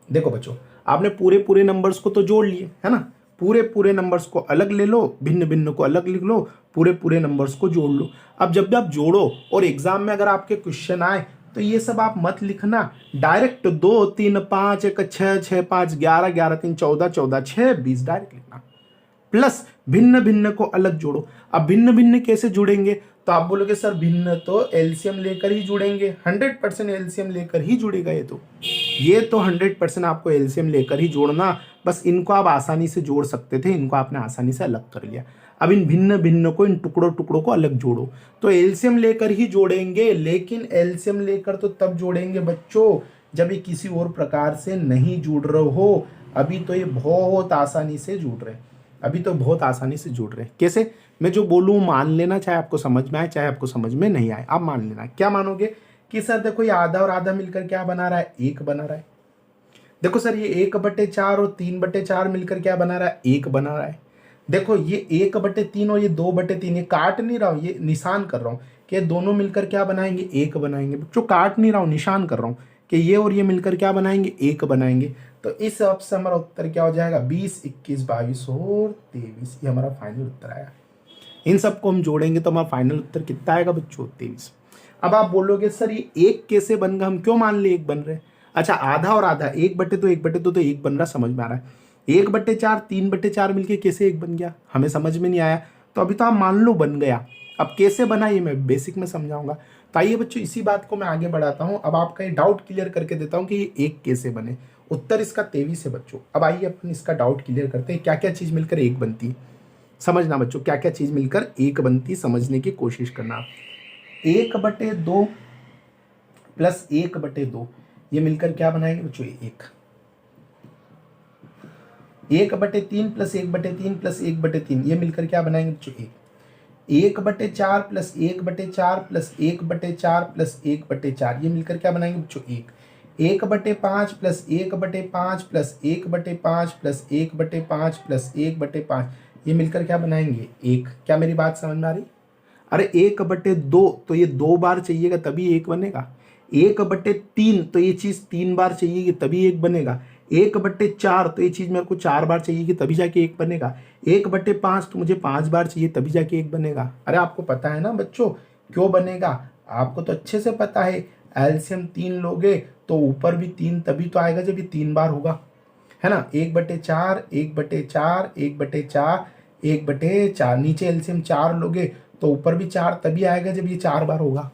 देखो बच्चों, आपने पूरे पूरे नंबर्स को तो जोड़ लिए, है ना, पूरे पूरे नंबर्स को अलग ले लो, भिन्न भिन्न को अलग लिख लो, पूरे पूरे नंबर्स को जोड़ लो। अब जब भी आप जोड़ो और एग्जाम में अगर आपके क्वेश्चन आए तो ये सब आप मत लिखना, डायरेक्ट 2 3 5 1 6 6 5 11 11 3 14 14 6 20 डायरेक्ट लिखना, प्लस भिन्न भिन्न को अलग जोड़ो। अब भिन्न भिन्न कैसे जुड़ेंगे, तो आप बोलोगे सर भिन्न तो एलसीएम लेकर ही जुड़ेंगे, 100% एलसीएम लेकर ही जुड़ेगा। ये तो 100% आपको एलसीएम लेकर ही जोड़ना, बस इनको आप आसानी से जोड़ सकते थे, इनको आपने आसानी से अलग कर लिया। अब इन भिन्न भिन्न को, इन टुकड़ों टुकड़ों को अलग जोड़ो, तो एलसीएम लेकर ही जोड़ेंगे, लेकिन एलसीएम लेकर तो तब जोड़ेंगे बच्चों जब ये किसी और प्रकार से नहीं जुड़ रहे हो। अभी तो ये बहुत आसानी से जुड़ रहे, अभी तो बहुत आसानी से जुड़ रहे। कैसे, मैं जो बोलूँ मान लेना, चाहे आपको समझ में आए चाहे आपको समझ में नहीं आए, आप मान लेना। क्या मानोगे कि सर देखो ये आधा और आधा मिलकर क्या बना रहा है, 1 बना रहा है। देखो सर ये 1/4 और 3/4 मिलकर क्या बना रहा है, 1 बना रहा है। देखो ये 1/3 और ये 2/3, ये काट नहीं रहा हूँ, ये निशान कर रहा हूँ कि दोनों मिलकर क्या बनाएंगे, 1 बनाएंगे। बच्चों काट नहीं रहा हूँ, निशान कर रहा हूँ कि ये और ये मिलकर क्या बनाएंगे, 1 बनाएंगे। तो इस ऑप्शन हमारा उत्तर क्या हो जाएगा, 20 21 22 और 23, ये हमारा फाइनल उत्तर आया। इन सबको हम जोड़ेंगे तो हमारा फाइनल उत्तर कितना आएगा बच्चों, 23। अब आप बोलोगे सर ये 1 कैसे बन गया, हम क्यों मान ले 1 बन रहे। अच्छा आधा और आधा, 1/2 1/2 तो 1 बन रहा, समझ में आ रहा है। 1/4 3/4 मिलके कैसे एक बन गया, हमें समझ में नहीं आया। तो अभी तो आप मान लो बन गया, अब कैसे बना ये मैं बेसिक में समझाऊंगा। तो आइए बच्चों इसी बात को मैं आगे बढ़ाता हूँ। अब आपका ये डाउट क्लियर करके देता हूँ कि ये एक कैसे बने। उत्तर इसका 23 है बच्चों। अब आइए अपन इसका डाउट क्लियर करते हैं, क्या क्या चीज़ मिलकर एक बनती है। समझना बच्चों, क्या क्या चीज़ मिलकर एक बनती, समझने की कोशिश करना। 1/2 प्लस 1/2 ये मिलकर क्या बनाएंगे बच्चों, 1। 1/3 प्लस 1/3 प्लस 1/3 ये मिलकर क्या बनाएंगे बच्चों, 1। 1/4 प्लस 1/4 प्लस 1/4 प्लस 1/4 ये मिलकर क्या बनाएंगे बच्चों, 1। 1/5 प्लस 1/5 प्लस 1/5 प्लस 1/5 प्लस 1/5 ये मिलकर क्या बनाएंगे, 1। क्या मेरी बात समझ में आ रही? अरे 1/2 तो ये 2 बार चाहिएगा तभी 1 बनेगा। 1/3 तो ये चीज़ 3 बार चाहिएगी तभी 1 बनेगा। 1/4 तो ये चीज़ मेरे को 4 बार चाहिएगी तभी जाके 1 बनेगा। 1/5 तो मुझे 5 बार चाहिए तभी जाके 1 बनेगा। अरे आपको पता है ना बच्चों क्यों बनेगा, आपको तो अच्छे से पता है। एलसीएम 3 लोगे तो ऊपर भी 3 तभी तो आएगा जब ये 3 बार होगा, है ना। 1/4 1/4 1/4 1/4 नीचे एलसीएम 4 लोगे तो ऊपर भी 4 तभी आएगा जब ये 4 बार होगा।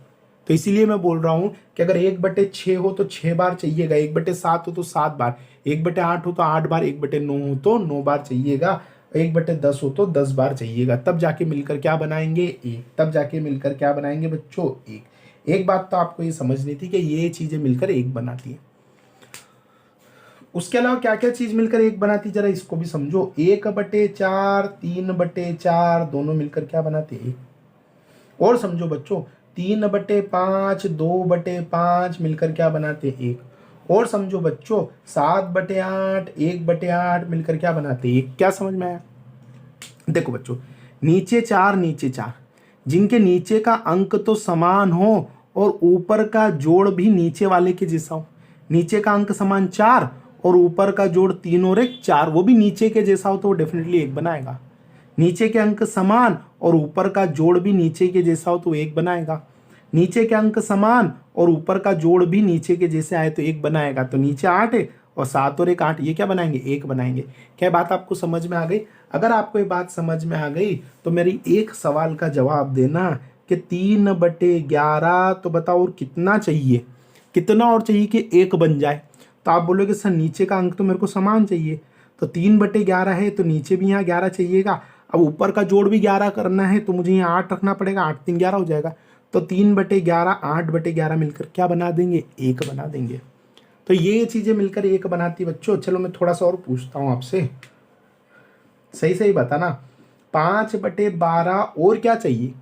तो इसीलिए मैं बोल रहा हूं कि अगर 1/6 हो तो 6 बार चाहिएगा, 1/7 हो तो 7 बार, 1/8 हो तो 8 बार, 1/9 हो तो 9 बार चाहिएगा, 1/10 हो तो 10 बार चाहिएगा, तब जाके मिलकर क्या बनाएंगे, 1। तब जाके मिलकर क्या बनाएंगे बच्चों, 1। एक बात तो आपको ये समझनी थी कि ये चीजें मिलकर 1 बनाती है। उसके अलावा क्या क्या चीज मिलकर 1 बनाती, जरा इसको भी समझो। 1/4 3/4 दोनों मिलकर क्या बनाते हैं, 1। और समझो बच्चों 3/5 2/5 मिलकर क्या बनाते, 1। और समझो बच्चों 7/8 1/8 मिलकर क्या बनाते, 1। क्या समझ में आया? देखो बच्चों नीचे 4 जिनके नीचे का अंक तो समान हो और ऊपर का जोड़ भी नीचे वाले के जैसा हो। नीचे का अंक समान 4 और ऊपर का जोड़ 3 और 1 4, वो भी नीचे के जैसा हो तो वो डेफिनेटली 1 बनाएगा। नीचे के अंक समान और ऊपर का जोड़ भी नीचे के जैसा हो तो 1 बनाएगा। नीचे के अंक समान और ऊपर का जोड़ भी नीचे के जैसे आए तो 1 बनाएगा। तो नीचे 8 है और 7 और 1 8, ये क्या बनाएंगे, 1 बनाएंगे। क्या बात आपको समझ में आ गई? अगर आपको ये बात समझ में आ गई तो मेरी एक सवाल का जवाब देना कि 3/11 तो बताओ और कितना चाहिए, कितना और चाहिए कि 1 बन जाए। तो आप बोलोगे सर नीचे का अंक तो मेरे को समान चाहिए, तो 3/11 है तो नीचे भी यहाँ 11 चाहिएगा। अब ऊपर का जोड़ भी 11 करना है तो मुझे यहाँ 8 रखना पड़ेगा, 8 3 11 हो जाएगा। तो 3/11 8/11 मिलकर क्या बना देंगे, 1 बना देंगे। तो ये चीजें मिलकर 1 बनाती बच्चों। चलो मैं थोड़ा सा और पूछता हूँ आपसे, सही सही बताना। 5/12 और क्या चाहिए,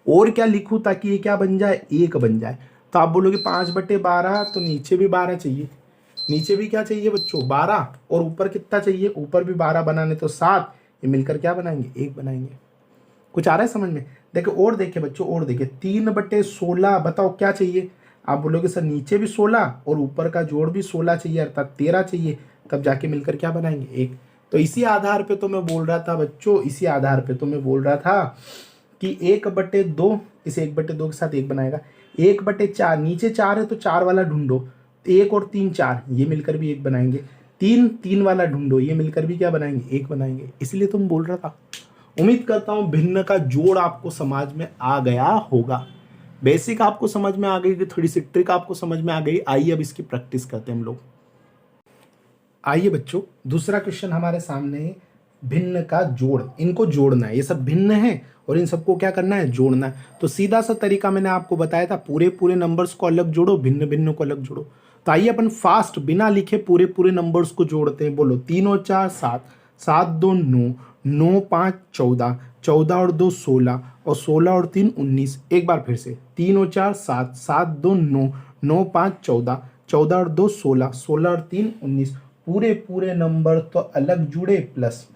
और क्या लिखूं ताकि ये क्या बन जाए, 1 बन जाए। तो आप बोलोगे 5/12 तो नीचे भी 12 चाहिए, नीचे भी क्या चाहिए बच्चों, 12, और ऊपर कितना चाहिए, ऊपर भी 12 बनाने तो 7, ये मिलकर क्या बनाएंगे, 1 बनाएंगे। कुछ आ रहा है समझ में? देखो और देखिए बच्चों, और देखिए 3/16 बताओ क्या चाहिए। आप बोलोगे सर नीचे भी 16 और ऊपर का जोड़ भी 16 चाहिए अर्थात 13 चाहिए, तब जाके मिलकर क्या बनाएंगे, 1। तो इसी आधार पे तो मैं बोल रहा था बच्चों, इसी आधार पे तो मैं बोल रहा था कि 1/2 इसे 1/2 के साथ 1 बनाएगा। 1/4 नीचे 4 है तो 4 वाला ढूंढो, 1 और 3 4 ये मिलकर भी 1 बनाएंगे। 3 3 वाला ढूंढो, ये मिलकर भी क्या बनाएंगे, 1 बनाएंगे। इसलिए तुम बोल रहा था। उम्मीद करता हूं भिन्न का जोड़ आपको समझ में आ गया होगा, बेसिक आपको समझ में आ गई कि थोड़ी सी ट्रिक आपको समझ में आ गई। आइए अब इसकी प्रैक्टिस करते हैं हम लोग। आइए बच्चों दूसरा क्वेश्चन हमारे सामने है, भिन्न का जोड़। इनको जोड़ना है, ये सब भिन्न है और इन सबको क्या करना है, जोड़ना है। तो सीधा सा तरीका मैंने आपको बताया था, पूरे पूरे नंबर्स को अलग जोड़ो, भिन्न भिन्न को अलग जोड़ो। तो आइए अपन फास्ट बिना लिखे पूरे पूरे नंबर्स को जोड़ते हैं। बोलो 3 और 4 7, 7 2 9, 9 5 14, 14 और 2 16 और 16 और 3 19। एक बार फिर से 3 और 4 7, 7 2 9, 9 5 14, 14 और 2 16, 16 और 3 19। पूरे पूरे नंबर तो अलग जुड़े, प्लस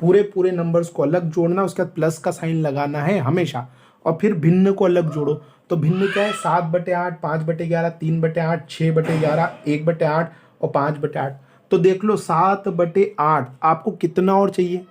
पूरे पूरे नंबर्स को अलग जोड़ना, उसके बाद प्लस का साइन लगाना है हमेशा, और फिर भिन्न को अलग जोड़ो। तो भिन्न क्या है, 7/8 5/11 3/8 6/11 1/8 और 5/8। तो देख लो 7/8 आपको कितना और चाहिए,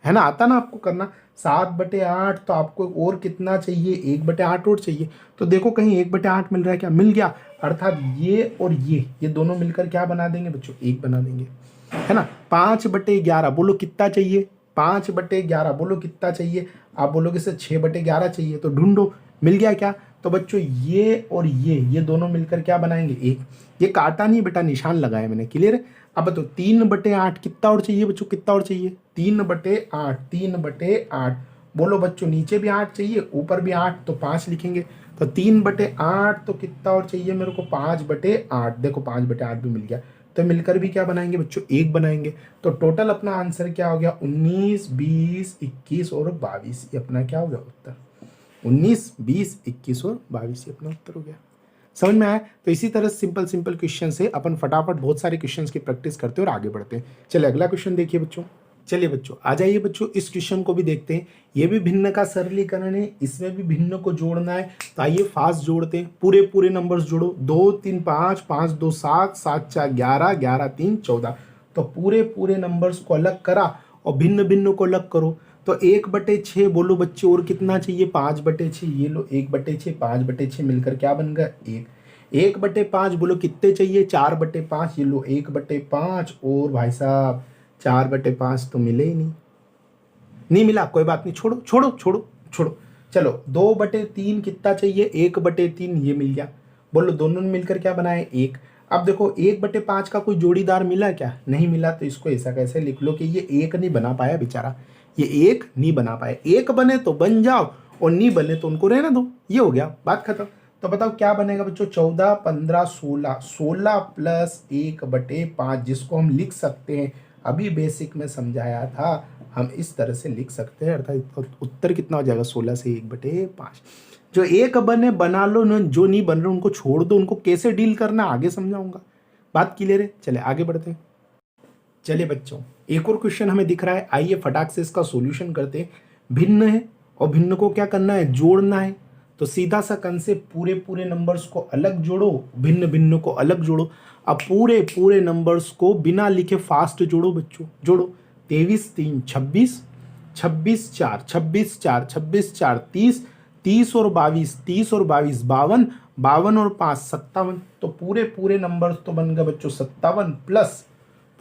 है ना, आता ना आपको करना। 7/8 तो आपको और कितना चाहिए, 1/8 और चाहिए। तो देखो कहीं 1/8 मिल रहा है क्या, मिल गया। अर्थात ये और ये दोनों मिलकर क्या बना देंगे बच्चों, 1 बना देंगे, है ना। 5/11 बोलो कितना चाहिए, 5/11 बोलो कितना चाहिए, आप बोलोगे सर 6/11 चाहिए, तो ढूंढो, मिल गया क्या। तो बच्चों ये और ये दोनों मिलकर क्या बनाएंगे, एक। ये काटा नहीं बेटा, निशान लगाया मैंने, क्लियर है। अब बताओ 3/8 कितना और चाहिए बच्चों, कितना और चाहिए, 3/8, 3/8 बोलो बच्चों, नीचे भी 8 चाहिए, ऊपर भी 8, तो 5 लिखेंगे। तो 3/8 तो कितना और चाहिए मेरे को, 5/8, देखो 5/8 भी मिल गया। तो मिलकर भी क्या बनाएंगे बच्चों, एक बनाएंगे। तो टोटल अपना आंसर क्या हो गया, 19, 20, 21 और 22, ये अपना क्या हो गया उत्तर। 19, 20, 21 और 22 ये अपना उत्तर हो गया। समझ में आया। तो इसी तरह सिंपल सिंपल क्वेश्चन से अपन फटाफट बहुत सारे क्वेश्चंस की प्रैक्टिस करते हैं और आगे बढ़ते हैं। चलिए अगला क्वेश्चन देखिए बच्चों। चलिए बच्चों आ जाइए बच्चों, इस क्वेश्चन को भी देखते हैं। ये भी भिन्न का सरलीकरण है, इसमें भी भिन्न को जोड़ना है। तो आइए फास्ट जोड़ते हैं, पूरे पूरे नंबर्स जोड़ो, 2 3 5, 5 2 7, 7 4 11, 11 3 14। तो पूरे पूरे नंबर्स को अलग करा और भिन्न भिन्न को अलग करो। तो 1/6 बोलो बच्चे, और कितना चाहिए, 5/6, ये लो 1/6, 5/6 मिलकर क्या बन गया, 1/5 बोलो कितने चाहिए, 4/5, ये लो 1/5, और भाई साहब 4/5 तो मिले ही नहीं मिला, कोई बात नहीं, छोड़ो छोड़ो छोड़ो छोड़ो। चलो 2/3 कितना चाहिए, 1/3, ये मिल गया। बोलो दोनों ने मिलकर क्या बनाए, एक। अब देखो 1/5 का कोई जोड़ीदार मिला क्या, नहीं मिला, तो इसको ऐसा कैसे लिख लो कि ये एक नहीं बना पाया बेचारा, ये एक नहीं बना पाया। एक बने तो बन जाओ और नहीं बने तो उनको रहना दो, ये हो गया, बात खत्म। तो बताओ क्या बनेगा बच्चों, 14, 15, 16, 16 प्लस 1/5, जिसको हम लिख सकते हैं, अभी बेसिक में समझाया था, हम इस तरह से लिख सकते हैं। अर्थात उत्तर कितना हो जाएगा, 16 से 1/5। जो एक बने बना लो न, जो नहीं बन रहे उनको छोड़ दो, उनको कैसे डील करना आगे समझाऊंगा, बात क्लियर है। चले आगे बढ़ते हैं। चलिए बच्चों एक और क्वेश्चन हमें दिख रहा है, आइए फटाक से इसका सॉल्यूशन करते हैं। भिन्न है और भिन्न को क्या करना है, जोड़ना है। तो सीधा सा कंसेप्ट, पूरे पूरे नंबर्स को अलग जोड़ो, भिन्न भिन्न को अलग जोड़ो। अब पूरे पूरे नंबर्स को बिना लिखे फास्ट जोड़ो बच्चों, जोड़ो। 23 3 26, 26 4 26 4 26 4 30, 30 और 22, 30 और 22 52, 52 और 5 57। तो पूरे पूरे नंबर्स तो बन गए बच्चों 57 प्लस,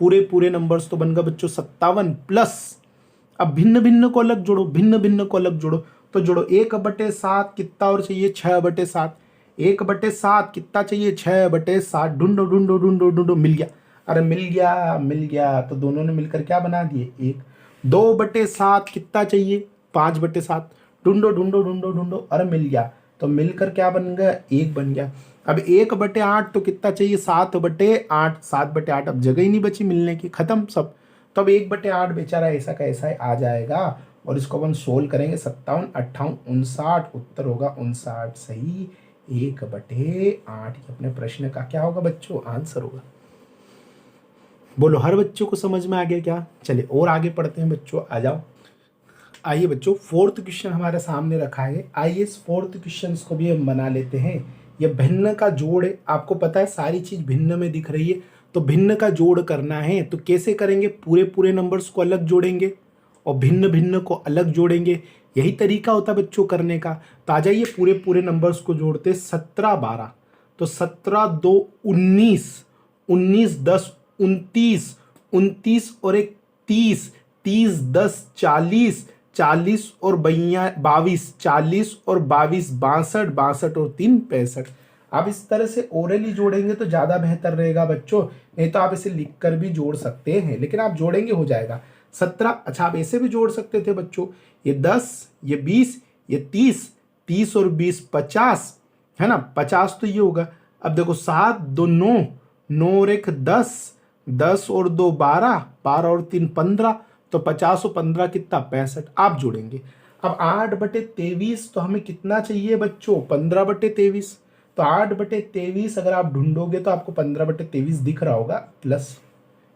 पूरे पूरे नंबर्स तो बन गए बच्चों 57 प्लस। अब भिन्न भिन्न को अलग जोड़ो, भिन्न भिन्न को अलग जोड़ो। तो जोड़ो 1/7 कितना और चाहिए, 6/7, 1/7 कितना चाहिए, 6/7, ढूंढो ढूंढो ढूंढो ढूंढो, मिल गया। अरे मिल गया, तो दोनों ने मिलकर क्या बना दिए, एक। 2/7 कितना चाहिए, 5/7, ढूंढो ढूंढो ढूंढो ढूंढो, अरे मिल गया। तो मिलकर क्या बन गया, एक बन गया। अब 1/8 तो कितना चाहिए, 7/8, 7/8, अब जगह ही नहीं बची मिलने की, खत्म सब। तो अब 1/8 बेचारा ऐसा का ऐसा आ जाएगा, और इसको अपन सोल्व करेंगे, 57 58 59, उत्तर होगा 59 सही, 1/8 अपने प्रश्न का क्या होगा बच्चों, आंसर होगा। बोलो हर बच्चों को समझ में आ गया क्या। चलिए और आगे पढ़ते हैं बच्चों, आ जाओ। आइए बच्चों फोर्थ क्वेश्चन हमारे सामने रखा है, आइए इस फोर्थ क्वेश्चन को भी हम बना लेते हैं। ये भिन्न का जोड़ है, आपको पता है सारी चीज भिन्न में दिख रही है, तो भिन्न का जोड़ करना है तो कैसे करेंगे, पूरे पूरे नंबर्स को अलग जोड़ेंगे और भिन्न भिन्न को अलग जोड़ेंगे, यही तरीका होता है बच्चों करने का। तो आ जाइए पूरे पूरे नंबर्स को जोड़ते, 17 12, तो 17 2 19, 19 10 29, 29 और 1 30, 30 10 40, 40 और 22, 40 और 22 62, 62 और 3 65। आप इस तरह से ओरली जोड़ेंगे तो ज्यादा बेहतर रहेगा बच्चों, नहीं तो आप इसे लिखकर भी जोड़ सकते हैं, लेकिन आप जोड़ेंगे हो जाएगा 17। अच्छा आप ऐसे भी जोड़ सकते थे बच्चों, ये 10, ये 20, ये 30, 30 और 20 50, है ना, 50 तो ये होगा। अब देखो 7 2 9, 9 और 1 10, 10 और 2 12, 12 और 3 15, तो 50 और 15 कितना 65, आप जोड़ेंगे। अब 8/23 तो हमें कितना चाहिए बच्चों, 15/23, तो 8/23 अगर आप ढूंढोगे तो आपको 15/23 दिख रहा होगा, प्लस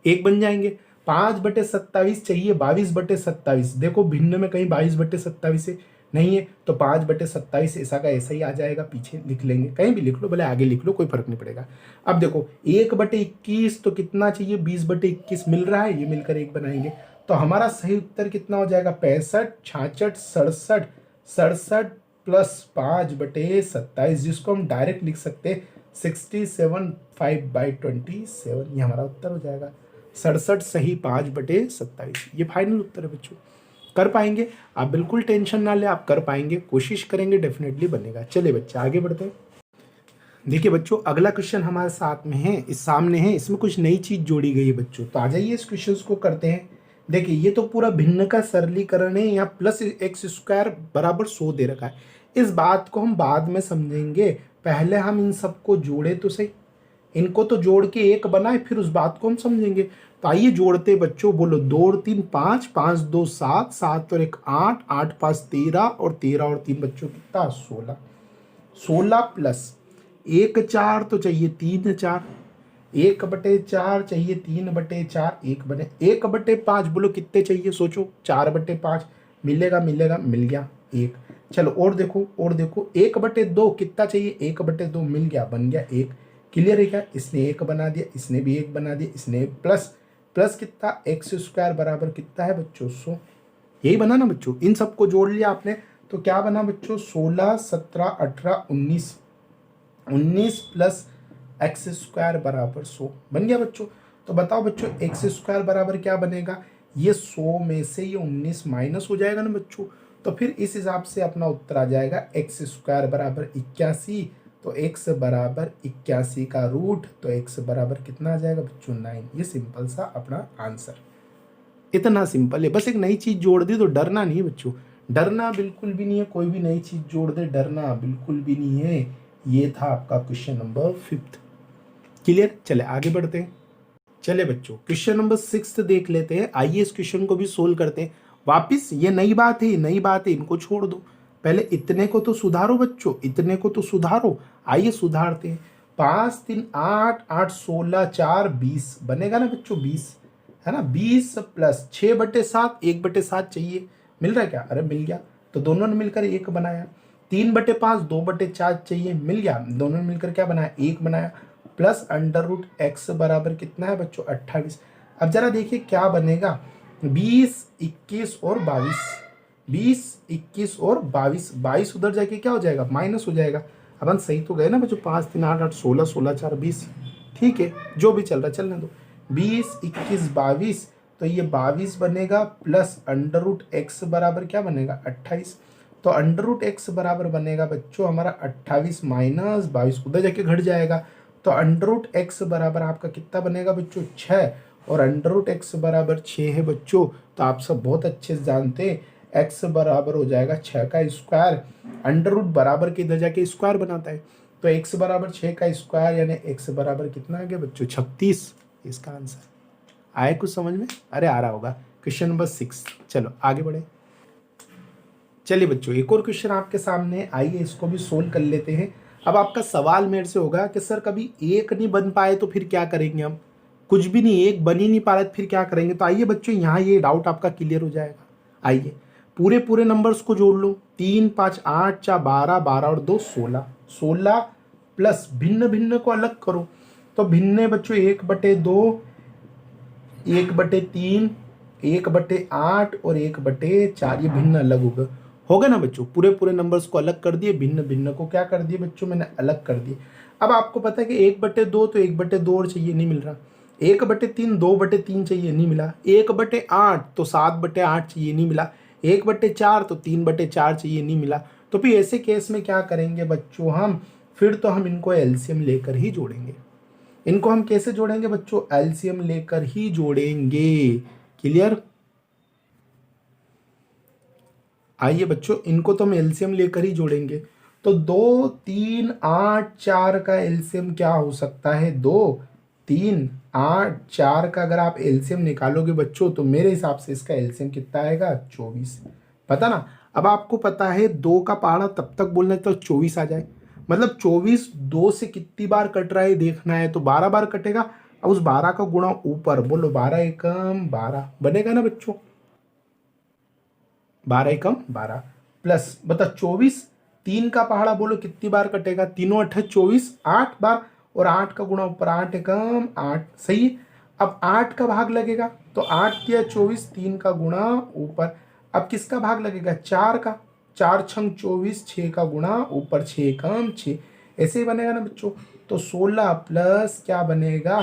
एक बन जाएंगे। 5/27 चाहिए, 22/27, देखो भिन्न में कहीं 22/27 है, नहीं है, तो 5/27 ऐसा का ऐसा ही आ जाएगा, पीछे लिख लेंगे, कहीं भी लिख लो, भले आगे लिख लो, कोई फर्क नहीं पड़ेगा। अब देखो 1/21 तो कितना चाहिए, 20/21 मिल रहा है, ये मिलकर एक बनाएंगे, तो हमारा सही उत्तर कितना हो जाएगा, 65 66 67, 67 प्लस 5/27, जिसको हम डायरेक्ट लिख सकते हैं 67 5/27, ये हमारा उत्तर हो जाएगा। 67 सही 5/27। ये फाइनल उत्तर है बच्चों। कर पाएंगे आप, बिल्कुल टेंशन ना ले, आप कर पाएंगे, कोशिश करेंगे, डेफिनेटली बनेगा। चलिए बच्चे आगे बढ़ते हैं। देखिए बच्चों अगला क्वेश्चन हमारे साथ में है, इस सामने है, इसमें कुछ नई चीज जोड़ी गई है बच्चों। तो आ जाइए इस क्वेश्चन को करते हैं। देखिए ये तो पूरा भिन्न का सरलीकरण है, यहाँ +x² बराबर 100 दे रखा है। इस बात को हम बाद में समझेंगे, पहले हम इन सबको जोड़े तो सही, इनको तो जोड़ के एक बनाए, फिर उस बात को हम समझेंगे। तो आइए जोड़ते बच्चों, बोलो 2 और 3 5, 5 2 7, 7 और 1 8, 8 5 13 और 13 और 3 बच्चों कितना 16। 16 प्लस 1 4 तो चाहिए 3 4, 1/4 चाहिए 3/4, 1/5 बोलो कितने चाहिए सोचो, 4/5 मिलेगा, मिलेगा, मिल गया 1। चलो और देखो, और देखो 1/2 कितना चाहिए, 1/2 मिल गया, बन गया 1। क्लियर है क्या? इसने 1 बना दिया, इसने भी 1 बना दिया, इसने प्लस प्लस कितना x² बराबर कितना है बच्चों 100। यही बना ना बच्चों, इन सबको जोड़ लिया आपने तो क्या बना बच्चों 16 17 18 19, 19 प्लस x² बराबर 100 बन गया बच्चों। तो बताओ बच्चों x² बराबर क्या बनेगा, ये 100 में से ये 19 माइनस हो जाएगा ना बच्चों, तो फिर इस हिसाब से अपना उत्तर आ जाएगा x² बराबर 81। तो x बराबर 81 का रूट, तो x बराबर कितना आ जाएगा बच्चों 9। ये सिंपल सा अपना आंसर, इतना सिंपल है। बस एक नई चीज जोड़ दी तो डरना नहीं है बच्चों, डरना बिल्कुल भी नहीं है, कोई भी नई चीज जोड़ दे डरना बिल्कुल भी नहीं है। ये था आपका क्वेश्चन नंबर 5। क्लियर? चले आगे बढ़ते हैं। चले बच्चों क्वेश्चन नंबर 6 देख लेते हैं। आइए इस क्वेश्चन को भी सोल्व करते हैं। वापिस ये नई बात है, नई बात है, इनको छोड़ दो, पहले इतने को तो सुधारो बच्चों, इतने को तो सुधारो। आइए सुधारते हैं। 5 3 8, 8 16 4 20 बनेगा ना बच्चों 20, है ना। 20 प्लस 6/7, 1/7 चाहिए, मिल रहा है क्या? अरे मिल गया, तो दोनों ने मिलकर 1 बनाया। 3/5, 2/4 चाहिए, मिल गया, दोनों ने मिलकर क्या बनाया 1 बनाया। प्लस √x बराबर कितना है बच्चों 28। अब जरा देखिए क्या बनेगा, 20 21 और 22, 20 21 और 22, 22 उधर जाके क्या हो जाएगा माइनस हो जाएगा। अपन सही तो गए ना बच्चों, 5 3 8 8 16 16 4 20, ठीक है जो भी चल रहा चलने दो। 20 21 22, तो ये 22 बनेगा प्लस √x बराबर क्या बनेगा 28। तो √x बराबर बनेगा बच्चों हमारा 28 माइनस 22, उधर जाके घट जाएगा। तो √x बराबर आपका कितना बनेगा बच्चों 6, और √x बराबर 6 है बच्चों। तो आप सब बहुत अच्छे से जानते हैं x बराबर हो जाएगा 6 का स्क्वायर, अंडर बराबर के इधर जाके स्क्वायर बनाता है, तो x बराबर 6 का स्क्वायर यानी x बराबर कितना आ गया बच्चों 36। इसका आंसर आए कुछ समझ में? अरे आ रहा होगा। क्वेश्चन नंबर 6, चलो आगे बढ़े। चलिए बच्चों एक और क्वेश्चन आपके सामने, आइए इसको भी सोल्व कर लेते हैं। अब आपका सवाल मेरे से होगा कि सर कभी एक नहीं बन पाए तो फिर क्या करेंगे हम, कुछ भी नहीं, एक बन ही नहीं पा रहा फिर क्या करेंगे। तो आइए बच्चों यहाँ ये डाउट आपका क्लियर हो जाएगा। आइए पूरे पूरे नंबर्स को जोड़ लो, 3 5 8 4 12, 12 और 2 16, 16 प्लस भिन्न भिन्न को अलग करो। तो भिन्न बच्चों 1/2, 1/3, 1/8 और 1/4, ये भिन्न अलग होगा ना बच्चों। पूरे पूरे नंबर्स को अलग कर दिए, भिन्न भिन्न को क्या कर दिए बच्चों मैंने अलग कर दिए। अब आपको पता है कि 1/2 तो 1/2 और चाहिए, नहीं मिल रहा। 1/3 2/3 चाहिए, नहीं मिला। 1/8 तो 7/8 चाहिए, नहीं मिला। 1/4 तो 3/4 चाहिए, नहीं मिला। तो फिर ऐसे केस में क्या करेंगे बच्चों हम, फिर तो हम इनको एलसीएम लेकर ही जोड़ेंगे। इनको हम कैसे जोड़ेंगे बच्चों, एलसीएम लेकर ही जोड़ेंगे। क्लियर? आइए बच्चों इनको तो हम एलसीएम लेकर ही जोड़ेंगे। तो 2 3 8 4 का एलसीएम क्या हो सकता है, 2 3 8 4 का अगर आप एलसीएम निकालोगे बच्चों तो मेरे हिसाब से इसका एलसीएम कितना आएगा 24। पता ना? अब आपको पता है 2 का पहाड़ा तब तक बोलना है तो 24 आ जाए, मतलब 24 2 से कितनी बार कट रहा है देखना है, तो 12 बार कटेगा। अब उस 12 का गुणा ऊपर, बोलो 12 एकम 12 बनेगा ना बच्चों, 12 एकम 12 प्लस बता 24, 3 का पहाड़ा बोलो कितनी बार कटेगा, तीनों 8 24, 8 बार, और 8 का गुणा ऊपर 8 एकम 8, सही है। अब 8 का भाग लगेगा, तो 8 किया 24, 3 का गुणा ऊपर, अब किसका भाग लगेगा 4 का, 4 छंग 24, 6 का गुणा ऊपर 6 एकम 6, ऐसे ही बनेगा ना बच्चों। तो 16 प्लस क्या बनेगा,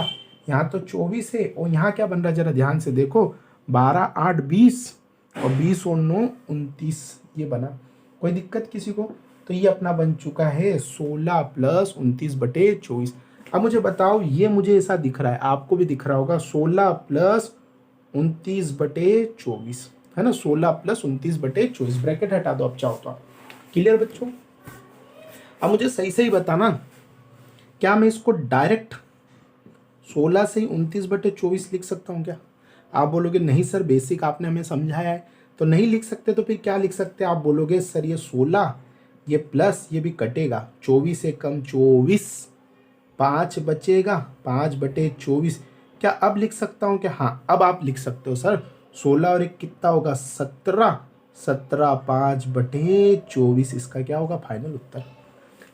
यहाँ तो 24 है और यहाँ क्या बन रहा है जरा ध्यान से देखो, 12 8 20 और 20 और 9 29, ये बना। कोई दिक्कत किसी को? तो ये अपना बन चुका है 16 प्लस 29/24। अब मुझे बताओ, ये मुझे ऐसा दिख रहा है, आपको भी दिख रहा होगा, 16 प्लस 29/24 है ना, 16 प्लस 29/24। ब्रैकेट हटा दो अब चाहो तो। क्लियर बच्चों? अब मुझे सही सही बताना, क्या मैं इसको डायरेक्ट 16 से ही 29/24 लिख सकता हूँ क्या? आप बोलोगे नहीं सर, बेसिक आपने हमें समझाया है तो नहीं लिख सकते, तो फिर क्या लिख सकते हैं? आप बोलोगे सर ये 16, ये प्लस ये भी कटेगा, 24 से कम 24, 5 बचेगा, 5/24। क्या अब लिख सकता हूँ क्या? हाँ, अब आप लिख सकते हो सर। 16 और 1 कितना होगा? 17, 17 5/24 इसका क्या होगा फाइनल उत्तर।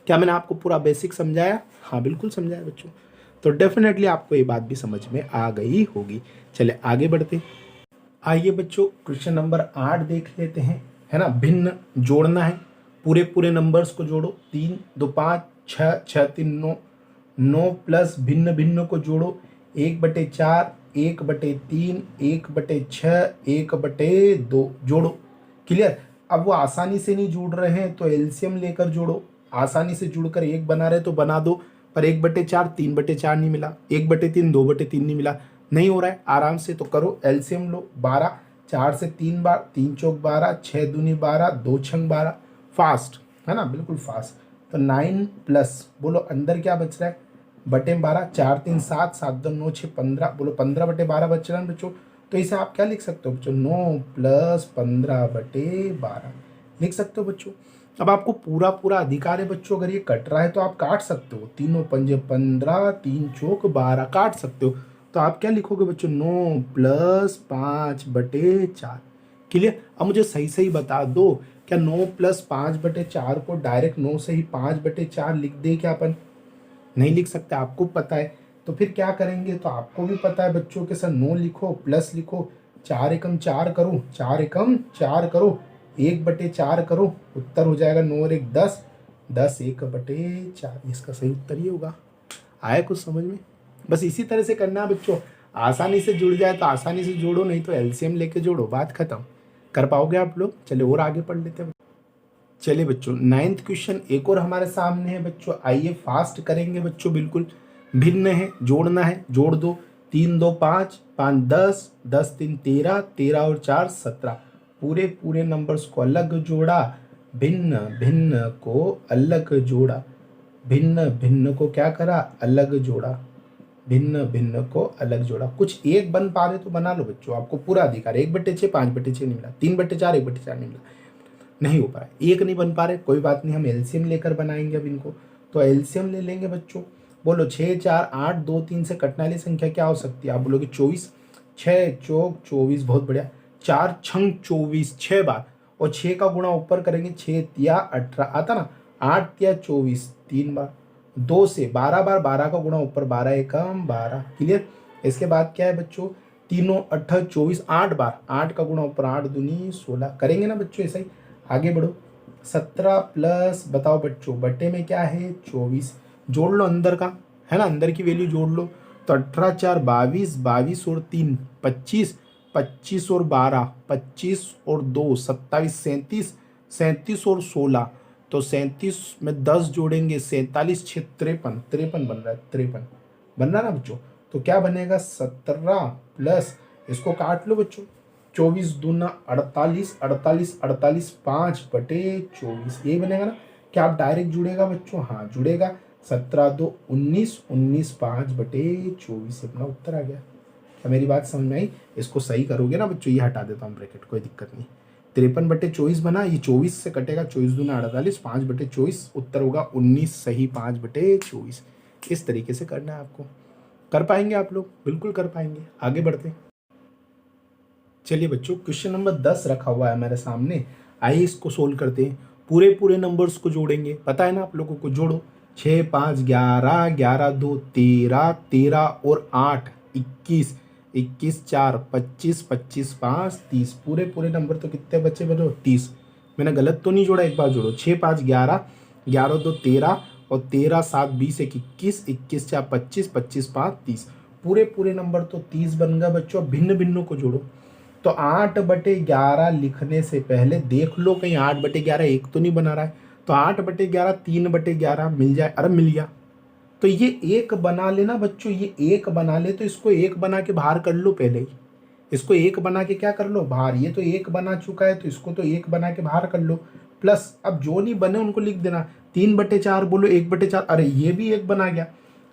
क्या मैंने आपको पूरा बेसिक समझाया? हाँ बिल्कुल समझाया बच्चों। तो डेफिनेटली आपको ये बात भी समझ में आ गई होगी। चले आगे बढ़ते। आइए बच्चों क्वेश्चन नंबर 8 देख लेते हैं, है ना। भिन्न जोड़ना है, पूरे पूरे नंबर्स को जोड़ो। 3 2 5 6 6 3 9, 9 प्लस भिन्न भिन्न को जोड़ो। 1/4 1/3 1/6 1/2 जोड़ो। क्लियर? अब वो आसानी से नहीं जुड़ रहे हैं तो एलसीएम लेकर जोड़ो। आसानी से जुड़कर 1 बना रहे तो बना दो, पर 1/4 3/4 नहीं मिला, 1/3 2/3 नहीं मिला, नहीं हो रहा है। आराम से तो करो, एलसीएम लो। 12 4 से 3 बार, 3 चौक 12, 6 दूनी 12, 2 छंग 12। फास्ट है ना, बिल्कुल फास्ट। तो 9 प्लस बोलो अंदर क्या बच रहा है? बटे 12, 4 3 7 7 2 9 6 15, बोलो 15/12 बच रहा है बच्चों। तो इसे आप क्या लिख सकते हो बच्चों? 9 प्लस 15/12 लिख सकते हो बच्चों। अब आपको पूरा पूरा अधिकार है बच्चों, अगर ये कट रहा है तो आप काट सकते हो। 3 पंजे 15, 3 चौक 12 काट सकते हो। तो आप क्या लिखोगे बच्चों? 9 प्लस 5/4। क्लियर? अब मुझे सही सही बता दो, क्या 9 प्लस 5/4 को डायरेक्ट 9 से ही 5/4 लिख दे क्या अपन? नहीं लिख सकते, आपको पता है। तो फिर क्या करेंगे? तो आपको भी पता है बच्चों के सर 9 लिखो प्लस लिखो, 4 एकम 4 करो, 4 एकम 4 करो, 1/4 करो, उत्तर हो जाएगा 9 और 1 10, 10 1/4। इसका सही उत्तर ये होगा। आया कुछ समझ में? बस इसी तरह से करना है बच्चों। आसानी से जुड़ जाए तो आसानी से जोड़ो, नहीं तो एलसीएम लेके जोड़ो, बात खत्म। कर पाओगे आप लोग? चले और आगे पढ़ लेते हैं। चलिए बच्चों 9th क्वेश्चन एक और हमारे सामने है बच्चों। आइए फास्ट करेंगे बच्चों, बिल्कुल भिन्न है, जोड़ना है, जोड़ दो। 3 2 5 5 10 10 3 13 13 और 4 17। पूरे पूरे नंबर्स को अलग जोड़ा, भिन्न भिन्न को अलग जोड़ा, भिन्न भिन्न को क्या करा? अलग जोड़ा, भिन्न भिन्न को अलग जोड़ा। कुछ एक बन पा रहे तो बना लो बच्चों, आपको पूरा अधिकार। 1/6 5/6 नहीं मिला, 3/4 1/4 नहीं मिला, नहीं हो पा रहा है। एक नहीं बन पा रहे, कोई बात नहीं, हम एलसीएम लेकर बनाएंगे अब इनको। तो एलसीएम ले लेंगे बच्चों। बोलो 6 4 8 2 3 से कटने वाली संख्या क्या हो सकती है? आप बोलोगे 24, 6 चौक 24, बहुत बढ़िया। 4 छंग 24 6 बार, और 6 का गुणा ऊपर करेंगे, 6 तिया 18 आता ना, 8 तिया 24 3 बार, 2 से 12 बार, 12 का गुणा ऊपर, 12 एकम 12। क्लियर? इसके बाद क्या है बच्चों? तीनों 8 24 8 बार, 8 का गुणा ऊपर, 8 दूनी 16। करेंगे ना बच्चों ऐसा ही? आगे बढ़ो। 17 प्लस बताओ बच्चों, बटे में क्या है? 24। जोड़ लो अंदर का, है ना, अंदर की वैल्यू जोड़ लो। तो 18 4 22, 22 और 3 25, 25 और 12 25 और 2 27, 37, 37 और 16, तो 37 में 10 जोड़ेंगे, 47 6 53, 53 बन रहा है, 53 बन रहा है ना बच्चों। तो क्या बनेगा? 17 प्लस, इसको काट लो बच्चों, 24 दूना 48, 48 48 5/24, यही बनेगा ना। क्या आप डायरेक्ट जुड़ेगा बच्चों? हाँ जुड़ेगा। 17 2 19, 19 5/24 अपना उत्तर आ गया। क्या मेरी बात समझ में आई? इसको सही करोगे ना बच्चों, ये हटा देता हूँ ब्रैकेट, कोई दिक्कत नहीं। 53/24 बना, ये 24 से कटेगा, 24 दूना 48, 5/24, उत्तर होगा 19 सही 5/24। इस तरीके से करना है आपको। कर पाएंगे आप लोग? बिल्कुल कर पाएंगे। आगे बढ़ते हैं। चलिए बच्चों क्वेश्चन नंबर 10 रखा हुआ है मेरे सामने, आइए इसको सोल्व करते हैं। पूरे पूरे नंबर्स को जोड़ेंगे, पता है ना आप लोगों को। जोड़ो, 6 5 11, 11 2 13, 13 और 8 21, 21 4 25, 25 5 30। पूरे पूरे नंबर तो कितने बचे बनो? 30। मैंने गलत तो नहीं जोड़ा? एक बार जोड़ो। 6 5 11, 11 2 13 और 13 7 20 21, 21 4 25, 25 5 30। पूरे पूरे नंबर तो 30 बन गए बच्चों। भिन्न भिन्नों को जोड़ो तो 8/11 लिखने से पहले देख लो कहीं 8/11 एक तो नहीं बना रहा है। तो 8/11 3/11 मिल जाए, अरे मिल गया। तो ये एक बना लेना बच्चों, ये एक बना ले तो इसको एक बना के बाहर कर लो पहले ही। इसको एक बना के क्या कर लो बाहर, ये तो एक बना चुका है तो इसको तो एक बना के बाहर कर लो। प्लस अब जो नहीं बने उनको लिख देना। 3/4 बोलो 1/4, अरे ये भी एक बना गया,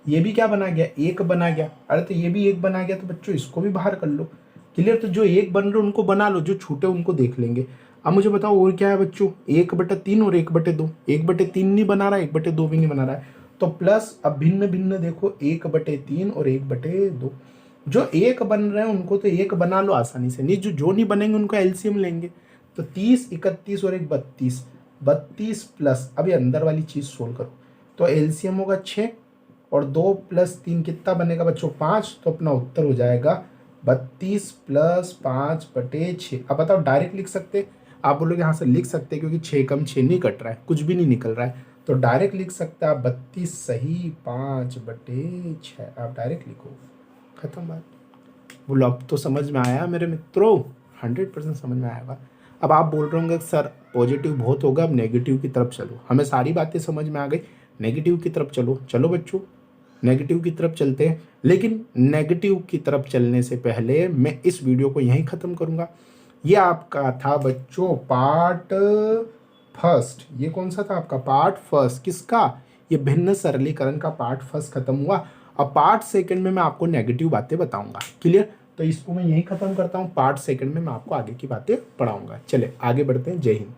ये भी क्या बना गया एक बना गया, अरे तो ये भी एक बना गया, तो बच्चों इसको भी बाहर कर लो। क्लियर। तो जो एक बन रहे उनको बना लो, जो छूटे उनको देख लेंगे। अब मुझे बताओ और क्या है बच्चों, 1/3 और 1/2। 1/3 नहीं बना रहा है, 1/2 भी नहीं बना रहा है, तो प्लस अब भिन्न भिन्न देखो 1/3 और 1/2। जो एक बन रहे हैं उनको तो एक बना लो आसानी से, नहीं जो नहीं बनेंगे उनको एलसीएम लेंगे। तो 30, 31 और 32, 32 प्लस अभी अंदर वाली चीज सोल्व करो तो एलसीएम होगा 6 और 2 + 3 कितना बनेगा बच्चों 5। तो अपना उत्तर हो जाएगा 32 + 5/6। अब बताओ डायरेक्ट लिख सकते, आप बोलोगे हाँ सर लिख सकते क्योंकि 6 कम 6 नहीं कट रहा है, कुछ भी नहीं निकल रहा है, तो डायरेक्ट लिख सकते आप 32 सही 5/6। आप डायरेक्ट लिखो, खत्म बात। बोलो अब तो समझ में आया मेरे मित्रों, 100% समझ में आएगा। अब आप बोल रहे होंगे सर पॉजिटिव बहुत होगा, अब नेगेटिव की तरफ चलो। हमें सारी बातें समझ में आ गई, नेगेटिव की तरफ चलो। चलो बच्चों नेगेटिव की तरफ चलते हैं, लेकिन नेगेटिव की तरफ चलने से पहले मैं इस वीडियो को यहीं ख़त्म करूँगा। ये आपका था बच्चों पार्ट फर्स्ट। ये कौन सा था आपका पार्ट फर्स्ट, किसका, ये भिन्न सरलीकरण का पार्ट फर्स्ट खत्म हुआ। अब पार्ट सेकंड में मैं आपको नेगेटिव बातें बताऊंगा। क्लियर। तो इसको मैं यहीं खत्म करता हूँ, पार्ट सेकंड में मैं आपको आगे की बातें पढ़ाऊंगा। चले आगे बढ़ते हैं। जय हिंद।